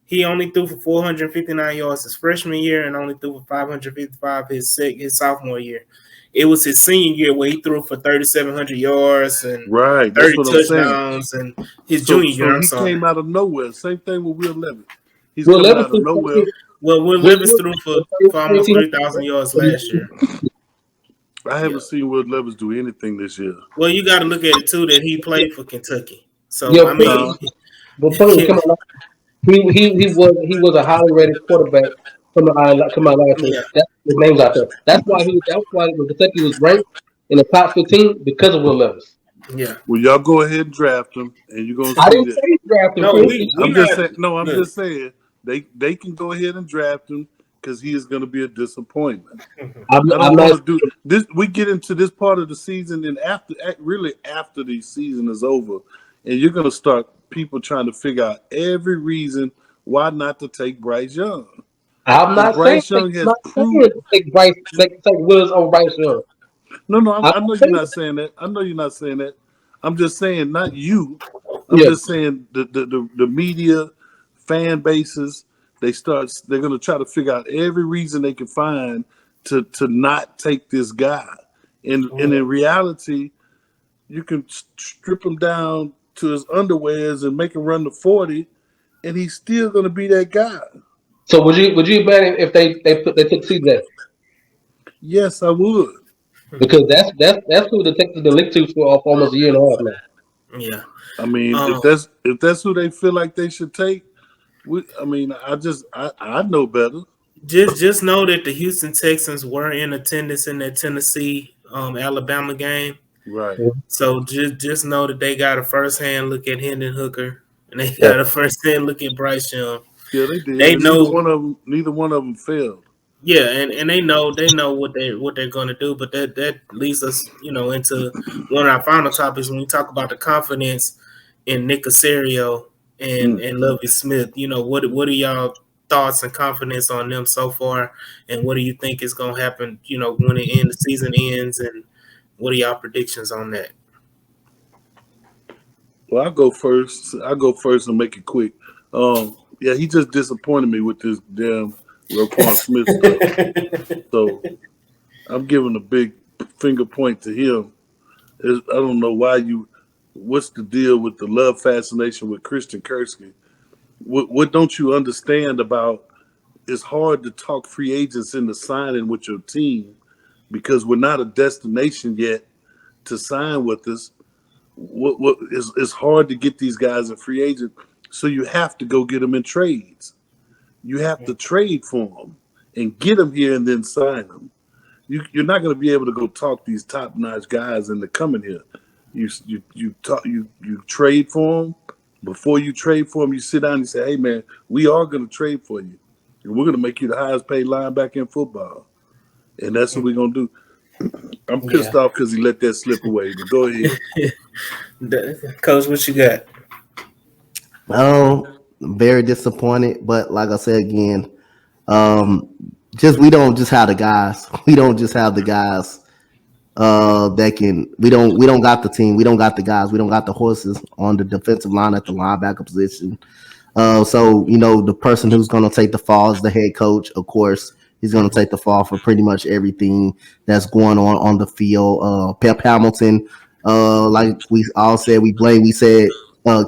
S1: He only threw for 459 yards his freshman year and only threw for 555 his sophomore year. It was his senior year where he threw for 3,700 yards and
S3: Right. That's
S1: 30
S3: what I'm saying.
S1: touchdowns, and his
S3: So
S1: junior year.
S3: so
S1: I'm
S3: he
S1: sorry.
S3: came out of nowhere. Same thing with Will Levis. He's
S4: Will
S3: coming
S4: Levis
S3: out of nowhere.
S1: Well, Will Levis threw for almost 3,000 yards last year.
S3: I
S1: Yeah.
S3: haven't seen Will Levis do anything this year.
S1: Well, you got to look at it too that he played for Kentucky. So
S4: Yeah,
S1: I mean,
S4: before he come out, he was a highly rated quarterback coming out last year.
S1: yeah,
S4: That's his name's out there. That's why when Kentucky was ranked in the top 15 because of Will Levis.
S1: yeah.
S3: Well, y'all go ahead and draft him, and you're gonna
S4: I
S3: see
S4: didn't
S3: that.
S4: say draft him.
S1: No,
S4: Chris.
S1: we
S3: I'm
S1: not.
S3: just saying. No, I'm
S1: Look,
S3: just saying they can go ahead and draft him because he is going to be a disappointment. I
S4: I'm
S3: don't
S4: not.
S3: want to do this. We get into this part of the season, and really after the season is over, and you're going to start people trying to figure out every reason why not to take Bryce Young.
S4: I'm
S3: Because
S4: not saying.
S3: Bryce Young has
S4: I'm not
S3: proved.
S4: saying take Willis over Bryce Young.
S3: No,
S4: I'm
S3: I know
S4: not
S3: you're
S4: saying
S3: not saying that. I know you're not saying that. I'm just saying, not you. I'm
S4: yeah.
S3: just saying the media, fan bases, they're gonna try to figure out every reason they can find to not take this guy. And in reality, you can strip him down to his underwears and make him run to 40, and he's still gonna be that guy.
S4: So would you bet if they took CJ
S3: Yes, I would.
S4: because that's who the Texans been linked to for almost a year and a half now.
S1: yeah.
S3: I mean,
S1: Um,
S3: if that's who they feel like they should take, I mean, I know better.
S1: just know that the Houston Texans were in attendance in that Tennessee Alabama game.
S3: Right.
S1: So just know that they got a first hand look at Hendon Hooker and they
S4: Yeah.
S1: got a first hand look at Bryce Young.
S3: Yeah, they did,
S1: They
S3: and neither
S1: know,
S3: one of them failed.
S1: yeah, and they know what they're gonna do. But that leads us, into one of our final topics when we talk about the confidence in Nick Casario
S3: Mm.
S1: and Lovie Smith. What are y'all thoughts and confidence on them so far, and what do you think is gonna happen? When the season ends, and what are y'all predictions on that?
S3: Well, I go first and make it quick. Yeah, he just disappointed me with this damn Roquan Smith stuff. So I'm giving a big finger point to him. I don't know what's the deal with the love fascination with Christian Kursky? What don't you understand about? It's hard to talk free agents into signing with your team because we're not a destination yet to sign with us. It's hard to get these guys a free agent, so you have to go get them in trades. You have to trade for them and get them here and then sign them. You're not going to be able to go talk these top notch guys into coming here. You trade for them. Before you trade for them, you sit down and you say, "Hey man, we are going to trade for you, and we're going to make you the highest paid linebacker in football." And that's what we're going to do. I'm
S1: Yeah.
S3: pissed off because he let that slip away. But go ahead.
S1: Coach, what you got?
S2: Very disappointed, but like I said again, um, just we don't just have the guys. We don't just have the guys that can. We don't got the team. We don't got the guys. We don't got the horses on the defensive line at the linebacker position. So the person who's going to take the fall is the head coach. Of course, he's going to take the fall for pretty much everything that's going on the field. Pep Hamilton, like we all said, we said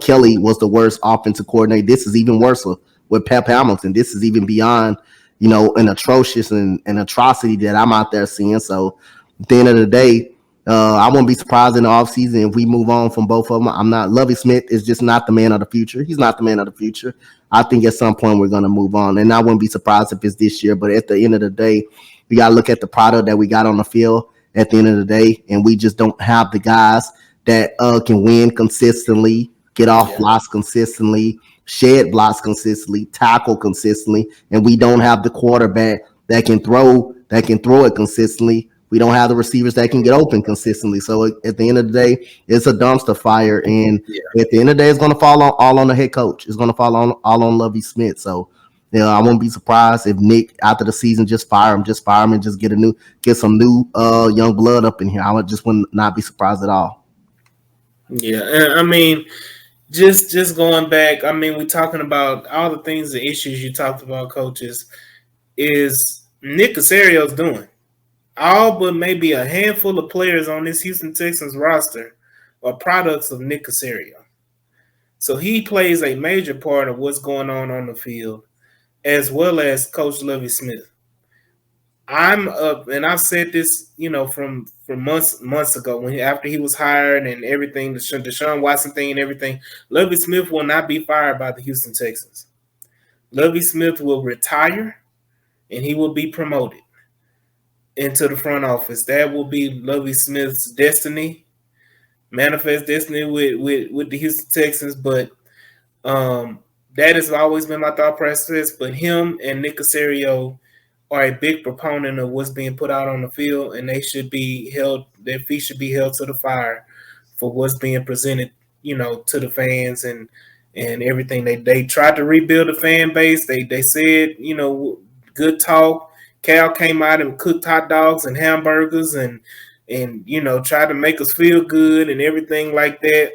S2: Kelly was the worst offensive coordinator. This is even worse with Pep Hamilton. This is even beyond an atrocious and an atrocity that I'm out there seeing. So at the end of the day, I won't be surprised in the offseason if we move on from both of them. I'm not. Lovey Smith is just not the man of the future. He's not the man of the future. I think at some point we're going to move on. And I wouldn't be surprised if it's this year. But at the end of the day, we got to look at the product that we got on the field at the end of the day. And we just don't have the guys that can win consistently, get off blocks consistently, shed blocks consistently, tackle consistently. And we don't have the quarterback that can throw it consistently. We don't have the receivers that can get open consistently. So at the end of the day, it's a dumpster fire. And at the end of the day, it's going to fall all on the head coach. It's going to fall all on Lovey Smith. So I won't be surprised if Nick after the season just fire him, and just get some new young blood up in here. Would not be surprised at all.
S1: Yeah, and I mean, just going back. I mean, we're talking about all the things, the issues you talked about, coaches. Is Nick Caserio's doing? All but maybe a handful of players on this Houston Texans roster are products of Nick Caserio. So he plays a major part of what's going on the field, as well as Coach Lovey Smith. I'm up, and I've said this, from months ago after he was hired and everything, the Deshaun Watson thing and everything. Lovey Smith will not be fired by the Houston Texans. Lovey Smith will retire, and he will be promoted into the front office. That will be Lovey Smith's destiny, manifest destiny with the Houston Texans. But that has always been my thought process. But him and Nick Caserio are a big proponent of what's being put out on the field, and they should be held. Their feet should be held to the fire for what's being presented, to the fans and everything. They tried to rebuild the fan base. They said, good talk. Cal came out and cooked hot dogs and hamburgers and tried to make us feel good and everything like that.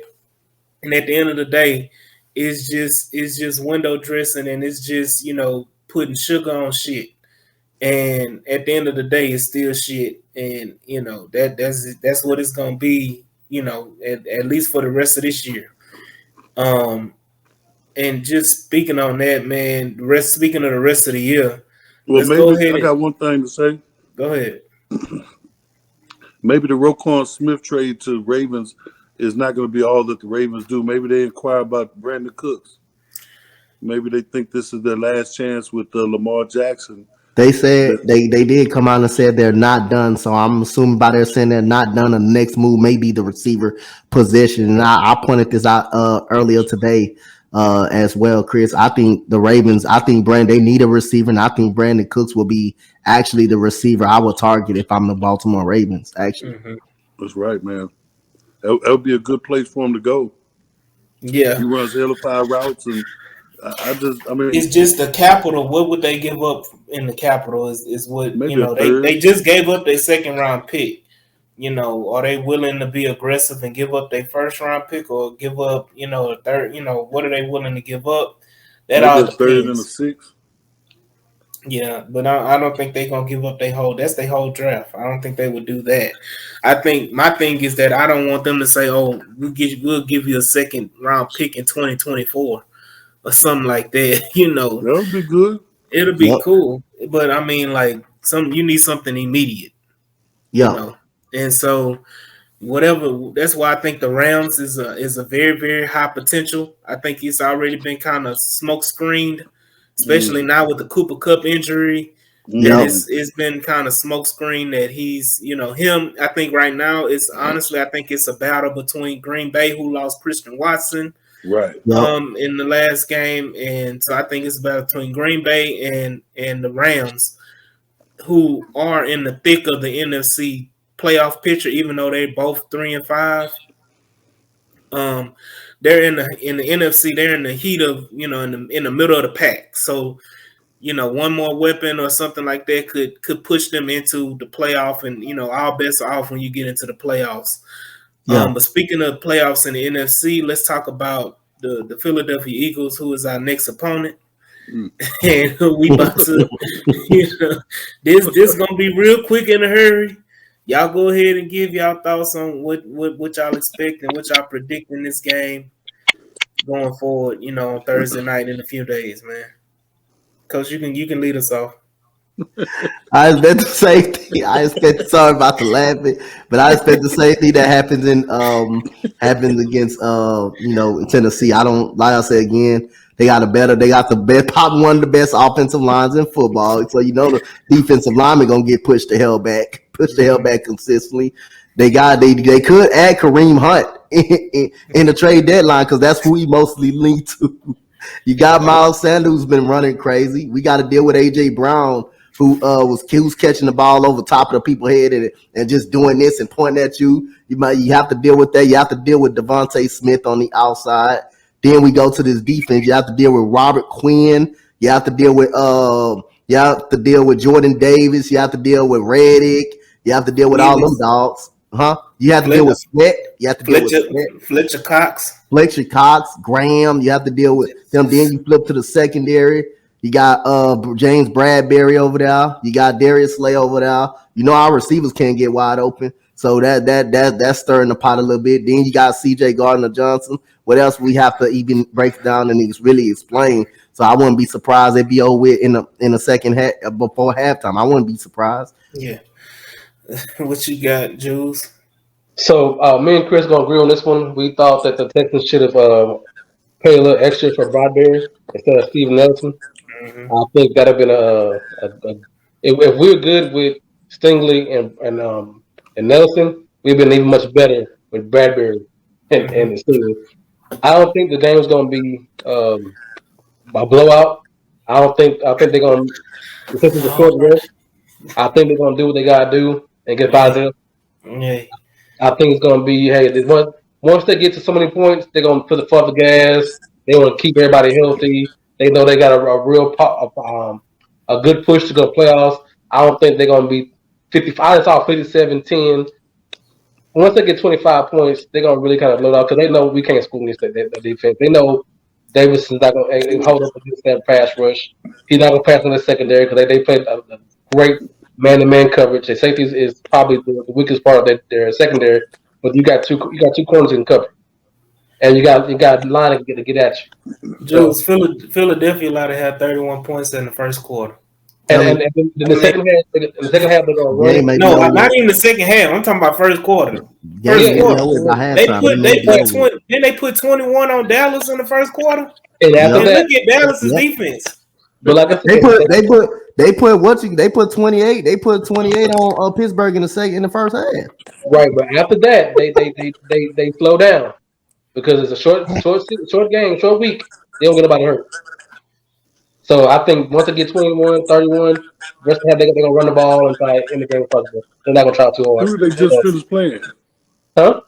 S1: And at the end of the day, it's just window dressing, and it's just putting sugar on shit. And at the end of the day, it's still shit. And that's what it's gonna be. At least for the rest of this year. And just speaking on that, man. Speaking of the rest of the year.
S3: Well,
S1: Let's go ahead.
S3: I got one thing to say.
S1: Go ahead.
S3: Maybe the Roquan Smith trade to Ravens is not going to be all that the Ravens do. Maybe they inquire about Brandon Cooks. Maybe they think this is their last chance with Lamar Jackson.
S2: They said they did come out and said they're not done. So I'm assuming by their saying they're not done, the next move may be the receiver position. And I pointed this out earlier today as well, Chris. I think the Ravens, they need a receiver, and I think Brandon Cooks will be actually the receiver I would target if I'm the Baltimore Ravens, actually.
S1: Mm-hmm.
S3: That's right, man. That would be a good place for him to go.
S1: Yeah.
S3: He runs hell of 5 routes, and
S1: it's just the capital. What would they give up in the capital is what they just gave up their second round pick. Are they willing to be aggressive and give up their first round pick, or give up a third? What are they willing to give up? That all depends.
S3: Third and a 6.
S1: Yeah, but I don't think they're gonna give up that's their whole draft. I don't think they would do that. I think my thing is that I don't want them to say, "Oh, we'll give you a second round pick in 2024." Or something like that,
S3: That would be good.
S1: It'll be cool, but I mean, like you need something immediate, And so, whatever. That's why I think the Rams is a very, very high potential. I think it's already been kind of smoke screened, especially now with the Cooper Kupp injury. It's been kind of smoke screen that he's him. I think right now I think it's a battle between Green Bay, who lost Christian Watson.
S3: Right.
S1: In the last game, and so I think it's about between Green Bay and the Rams, who are in the thick of the NFC playoff picture, even though they're both 3-5. They're in the NFC. They're in the heat of in the middle of the pack. So one more weapon or something like that could push them into the playoff, and all bets are off when you get into the playoffs.
S2: Yeah.
S1: But speaking of playoffs in the NFC, let's talk about the Philadelphia Eagles, who is our next opponent. And we about to, this gonna be real quick in a hurry. Y'all go ahead and give y'all thoughts on what y'all expect and what y'all predict in this game going forward. On Thursday night in a few days, man. Coach, you can lead us off.
S2: I expect the same thing. Sorry about the laughing, but I expect the same thing that happens against in Tennessee. I don't, like I said again, they got the best, probably one of the best offensive lines in football. So the defensive lineman gonna get pushed the hell back consistently. They could add Kareem Hunt in the trade deadline because that's who he mostly lead to. You got Miles Sanders who's been running crazy. We got to deal with AJ Brown who's catching the ball over top of the people's head and just doing this and pointing at you. You have to deal with that. You have to deal with Devontae Smith on the outside. Then we go to this defense. You have to deal with Robert Quinn. You have to deal with Jordan Davis. You have to deal with Reddick. You have to deal with all them dogs. You have to deal with Sweat. You have to deal with
S1: Fletcher Cox.
S2: Fletcher Cox, Graham. You have to deal with them. Then you flip to the secondary. You got James Bradbury over there. You got Darius Slay over there. Our receivers can't get wide open. So that's stirring the pot a little bit. Then you got CJ Gardner-Johnson. What else we have to even break down and really explain? So I wouldn't be surprised if be over with in the second half before halftime. I wouldn't be surprised.
S1: Yeah. What you got, Jules?
S4: So me and Chris gonna agree on this one. We thought that the Texans should have paid a little extra for Bradbury instead of Steve Nelson. Mm-hmm. I think that'd have been if we were good with Stingley and Nelson, we've been even much better with Bradbury and Stingley. I don't think the game's gonna be a blowout. I think they're gonna, because it's a short rest, I think they're gonna do what they gotta do and get by there.
S1: Yeah.
S4: I think it's gonna be once they get to so many points, they're gonna put the foot on the gas. They want to keep everybody healthy. They know they got a good push to go playoffs. I don't think they're gonna be 55. I saw 57-10. Once they get 25 points, they're gonna really kind of load out because they know we can't school against that defense. They know Davidson's not gonna hold up against that pass rush. He's not gonna pass in the secondary because they played a great man-to-man coverage. Their safety is probably the weakest part of their secondary, but you got two corners you can cover, and you got line to get at you.
S1: Jules, Philadelphia allowed to have 31 points in the first quarter.
S4: And in the second half, they're gonna run.
S1: No, not even the second half. I'm talking about first quarter. They put 21 on Dallas in the first quarter.
S4: And after that,
S1: look at Dallas's defense.
S4: But like I said,
S2: they put 28. They put 28 on Pittsburgh in the first half.
S4: Right, but after that, they slow down because it's a short game, short week. They don't get nobody hurt. So I think once they get 21, 31, rest of the half they're gonna run the ball and try to end the game possible. They're not gonna try too hard.
S3: Who did they just finish playing?
S4: Huh?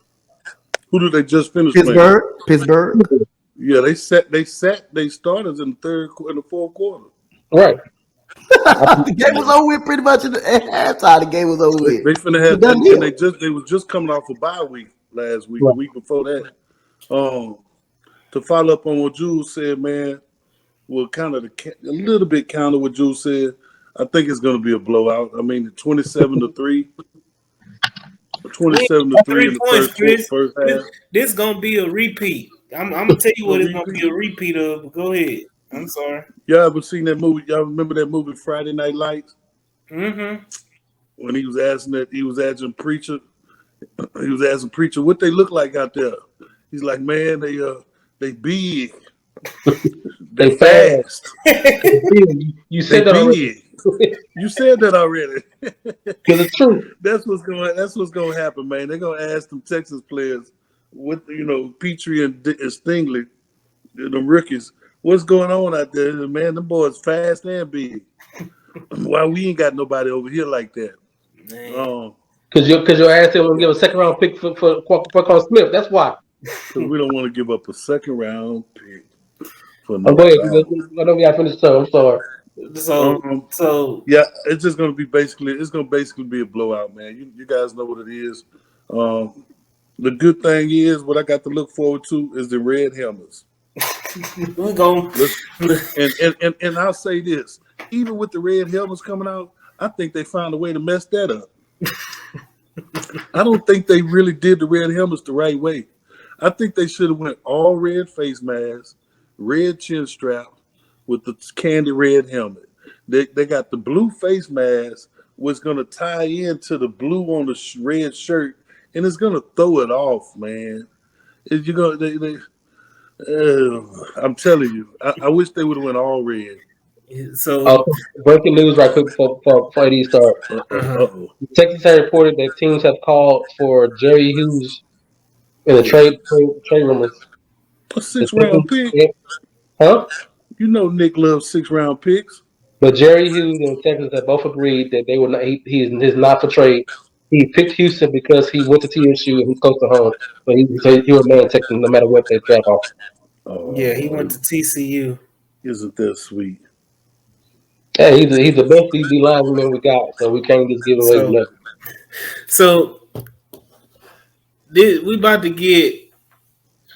S3: Who did they just finish
S2: playing?
S3: Pittsburgh. Yeah, they sat they starters in the fourth quarter.
S4: Right.
S2: The game was over with pretty much at halftime. The game was over with.
S3: They finna have that, and they was just coming off a bye week last week, the week before that. To follow up on what Jules said, man, well, kind of a little bit counter what Jules said. I think it's going to be a blowout. I mean, 27-3. 27-3 in the first half.
S1: This gonna be a repeat. I'm gonna tell you what it's gonna be a repeat of. But go ahead. I'm sorry.
S3: Y'all ever seen that movie? Y'all remember that movie Friday Night Lights?
S1: Mm-hmm.
S3: When he was asking Preacher what they look like out there. He's like, man, they big. They fast.
S4: You said that already.
S3: You said that already.
S4: Because it's true.
S3: That's what's going to happen, man. They're going to ask them Texas players with Petrie and Stingley, the rookies, what's going on out there? Man, them boys fast and big. Why we ain't got nobody over here like that?
S4: Because your ass didn't want to give a second round pick for Qualcomm Smith. That's why.
S3: Because we don't want to give up a second round pick for
S4: I'm
S3: no
S4: going.
S3: Cowboys.
S4: I know we got to finish. So I'm sorry.
S1: So
S3: Yeah, it's just gonna be basically be a blowout, man. You guys know what it is. The good thing is what I got to look forward to is the red helmets.
S1: we're going.
S3: And I'll say this: even with the red helmets coming out, I think they found a way to mess that up. I don't think they really did the red helmets the right way. I think they should have went all red face mask, red chin strap, with the candy red helmet. They got the blue face mask, was gonna tie into the blue on the red shirt, and it's gonna throw it off, man. You go, I'm telling you, I wish they would have went all red.
S1: So
S4: Breaking news right quick before these start.
S3: Uh-oh.
S4: Texas has reported that teams have called for Jerry Hughes in the trade rumors.
S3: A 6-round pick.
S4: Huh?
S3: You know Nick loves 6-round picks.
S4: But Jerry Hughes and Texas have both agreed that they will not. He is not for trade. He picked Houston because he went to TSU and he's close to home. But he will remain in Texas no matter what they draft off.
S1: yeah, he went to TCU.
S3: Isn't that sweet?
S4: Hey, he's the best DB lineman we got, so we can't just give away nothing.
S1: So we about to get.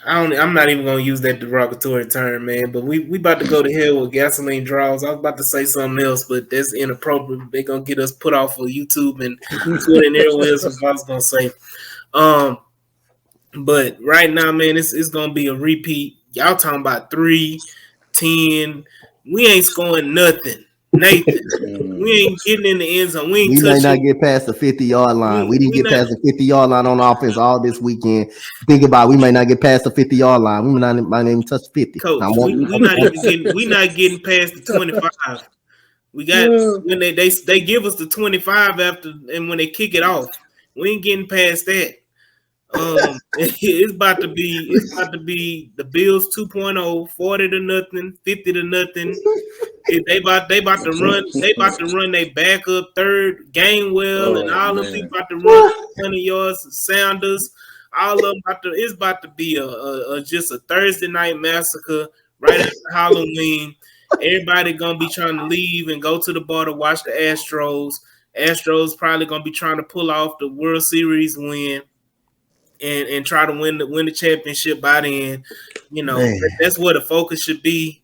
S1: I'm not even gonna use that derogatory term, man. But we about to go to hell with gasoline draws. I was about to say something else, but that's inappropriate. They're gonna get us put off of YouTube and Twitter and everywhere else. I was gonna say. But right now, man, it's gonna be a repeat. Y'all talking about 3-10. We ain't scoring nothing. Nathan, we ain't getting in the end zone. We
S2: may not get past the 50-yard line. We didn't get past the 50-yard line on offense all this weekend. Think about it, we may not get past the 50-yard line. We might not even touch 50.
S1: Coach, we not getting past the 25. We got when they give us the 25 after, and when they kick it off, we ain't getting past that. It's about to be the Bills 2.0, 40-0, 50-0. They about to run their backup third Gainwell and all them people about to run 20 yards. Sounders, all of them it's about to be a just a Thursday night massacre right after Halloween. Everybody gonna be trying to leave and go to the bar to watch the Astros. Astros probably gonna be trying to pull off the World Series win. And try to win the championship by then. You know, that's where the focus should be.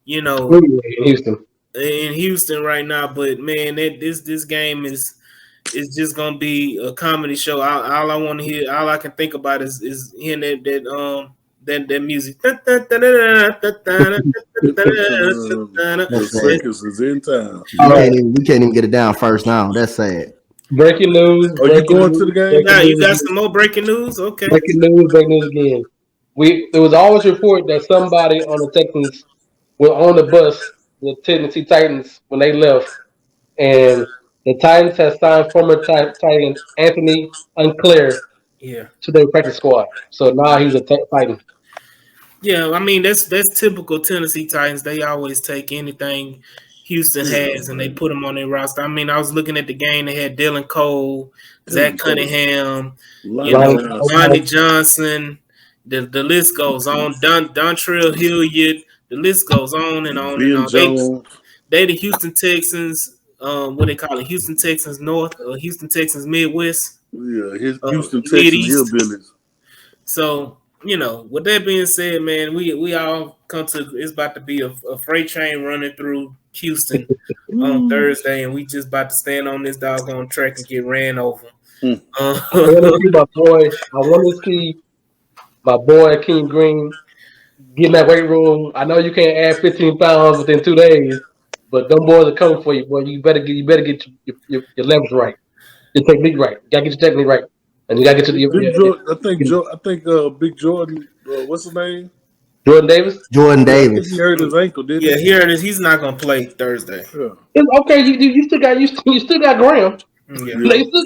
S1: You know, in Houston right now. But man, this game is just gonna be a comedy show. All I want to hear, all I can think about is hearing that music.
S3: The circus is in town.
S2: We can't even get it down first now. That's sad.
S4: Breaking news.
S3: Are you going to the game?
S1: Now you got some more breaking news? Okay.
S4: Breaking news again. There was always a report that somebody on the Texans were on the bus with Tennessee Titans when they left. And the Titans have signed former Titan Anthony Unclair to their practice squad. So now he's a Titan.
S1: Yeah, I mean that's typical Tennessee Titans. They always take anything Houston has and they put them on their roster. I mean, I was looking at the game. They had Dylan Cole, Zach Cunningham, Lonnie Johnson. The list goes on. Dontrell Hilliard. The list goes on and on and on. They the Houston Texans. What they call it? Houston Texans North or Houston Texans Midwest.
S3: Yeah, Houston Texans hillbillies.
S1: So. You know, with that being said, man, we all come to. It's about to be a freight train running through Houston on Thursday, and we just about to stand on this doggone track and get ran over.
S4: I want to see my boy King Green get in that weight room. I know you can't add 15 pounds within 2 days, but them boys are coming for you, boy. You better get your levels right, your technique right. You gotta get your technique right. And you gotta get to the.
S3: I think Big Jordan. What's his name?
S4: Jordan Davis.
S2: Jordan Davis.
S3: He hurt his ankle, didn't he?
S1: Yeah, he hurt his. He's not gonna play Thursday.
S3: Yeah.
S4: Okay, you still got Graham. Yeah. They still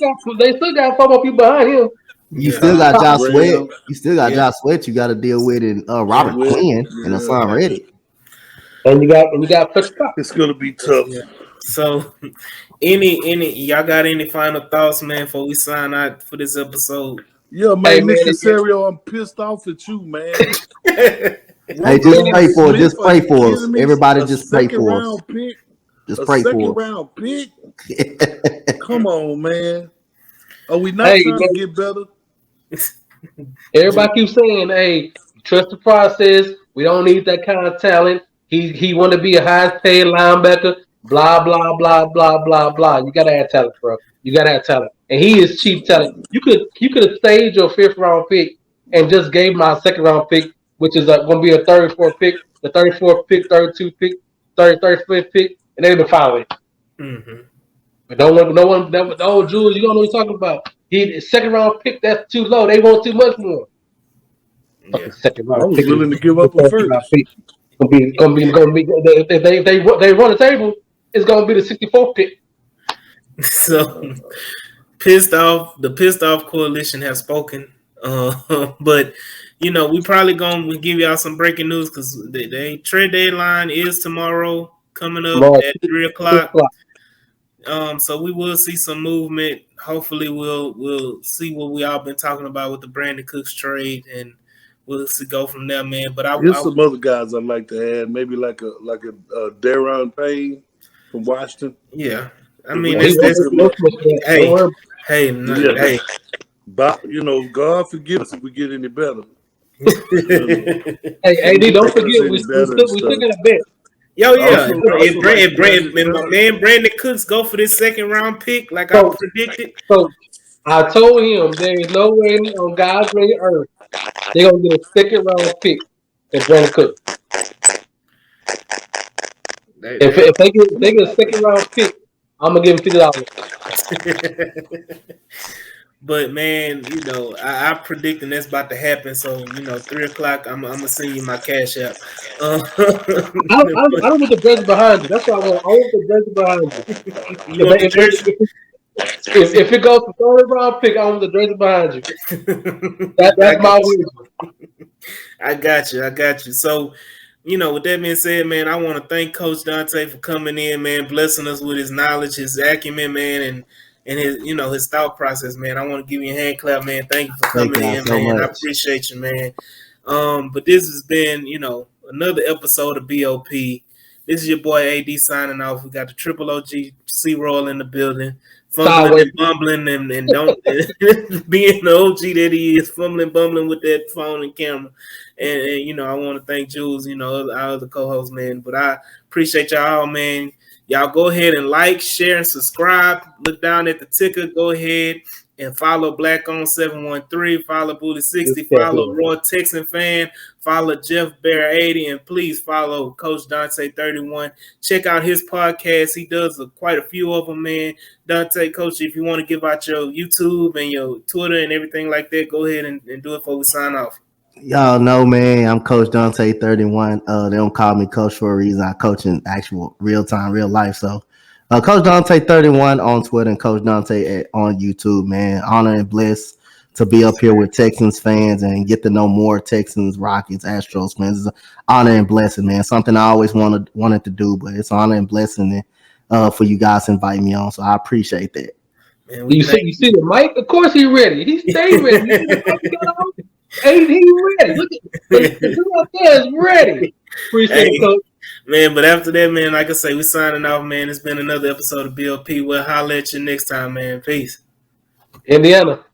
S4: got 4 more people behind him.
S2: You still got Josh Sweat. You still got Josh Sweat. You got to deal with and Robert Quinn and Hassan Reddick.
S4: And you got Fletcher Cox.
S3: It's gonna be tough.
S1: Yeah. So, any y'all got any final thoughts, man, before we sign out for this episode?
S3: Yeah, man.
S4: Hey, man,
S3: Nick Casario, I'm pissed off at you, man.
S2: Hey, just pray for us. Just
S3: Are
S2: pray
S3: you
S2: for us.
S3: kidding me?
S2: Everybody,
S3: A
S2: just pray
S3: second
S2: for us.
S3: round pick.
S2: Just
S3: A
S2: pray
S3: second
S2: for us.
S3: round pick. Come on, man. Are we not
S4: Hey,
S3: trying
S4: man,
S3: to get better?
S4: everybody keeps saying, "Hey, trust the process. We don't need that kind of talent. He want to be a high paid linebacker. Blah blah blah blah blah blah. You gotta have talent, bro. You gotta have talent, and he is cheap talent. You could have staged your 5th round pick and just gave my 2nd round pick, which is going to be a 34th pick, the 34th pick, 32 pick, 35th pick, and they've been following.
S1: Mm-hmm.
S4: But no, Jules, you don't know what you're talking about. He 2nd round pick, that's too low. They want too much more.
S1: Yeah.
S4: Fucking 2nd round
S3: I was
S4: pick is
S3: willing to give
S4: the
S3: up a
S4: 1st round
S3: first.
S4: pick. Gonna be. If they run the table, it's gonna be the 64th pick.
S1: So pissed off. The pissed off coalition has spoken. But we probably gonna give y'all some breaking news because the trade deadline is tomorrow, coming up
S4: Tomorrow,
S1: at
S4: 6
S1: 3:00.
S4: o'clock.
S1: So we will see some movement. Hopefully, we'll see what we all been talking about with the Brandon Cooks trade, and we'll see go from there, man. But
S3: Here's some other guys I'd like to add. Maybe like a Daron Payne from Washington.
S1: yeah, I
S3: If we
S1: mean
S4: He
S3: can
S1: that's
S3: get
S4: won't
S1: that's
S4: be
S3: him,
S4: no much for that. Don't
S1: hey
S4: worry.
S1: hey
S3: yeah.
S1: hey.
S3: But God forgive us if we get any better. You know,
S4: Hey,
S3: if
S4: AD,
S3: we
S4: don't
S3: make us
S4: forget
S3: any better and
S4: we still
S3: stuff.
S4: got a bet.
S1: Yo, yeah,
S3: Also, like to add this
S1: if my
S3: better.
S1: man Brandon Cooks go for this 2nd round pick, like I
S4: So,
S1: predicted.
S4: so I told him there is no way on God's green earth they're gonna get a 2nd round pick for Brandon Cook. If
S1: They
S4: they get a 2nd round pick, I'm gonna give him $50.
S1: But man, I predicting that's about to happen. So 3:00, I'm gonna send you my cash app.
S4: I don't want the jersey behind you. That's what I want. I want the jersey behind you.
S1: You want the jersey?
S4: If it goes to 3rd round pick, I want the jersey behind you.
S1: I
S4: That's
S1: got
S4: my
S1: you.
S4: win.
S1: I got you. So, with that being said, man, I want to thank Coach Dante for coming in, man, blessing us with his knowledge, his acumen, man, and his his thought process, man. I want to give you a hand clap, man. Thank you for
S2: Thank
S1: coming
S2: y'all
S1: in,
S2: so
S1: man. I
S2: much.
S1: appreciate you, man. But this has been, another episode of BOP. This is your boy AD signing off. We got the triple OG C-Roll in the building, fumbling
S4: Sideways.
S1: and bumbling and don't being the OG that he is, fumbling, bumbling with that phone and camera. And I want to thank Jules, our other co-hosts, man. But I appreciate y'all, man. Y'all go ahead and like, share, and subscribe. Look down at the ticker. Go ahead and follow Black on 713, follow Booty 60, follow Roy Texan Fan, follow Jeff Bear 80, and please follow Coach Dante 31. Check out his podcast. He does quite a few of them, man. Dante, Coach, if you want to give out your YouTube and your Twitter and everything like that, go ahead and do it before we sign off.
S2: Y'all know, man, I'm Coach Dante 31. They don't call me Coach for a reason. I coach in actual real time, real life. So Coach Dante 31 on Twitter and Coach Dante on YouTube, man. Honor and bliss to be up here with Texans fans and get to know more Texans, Rockets, Astros fans. It's an honor and blessing, man. Something I always wanted to do, but it's an honor and blessing for you guys to invite me on. So I appreciate that.
S1: Man,
S4: You see the mic? Of course he ready. He stay ready. You see the mic he got on? Hey, he ready. Look at the dude out there is ready. Appreciate it, Coach.
S1: Man, but after that, man, like I say, we signing off, man. It's been another episode of BLP. We'll holler at you next time, man. Peace.
S4: Indiana.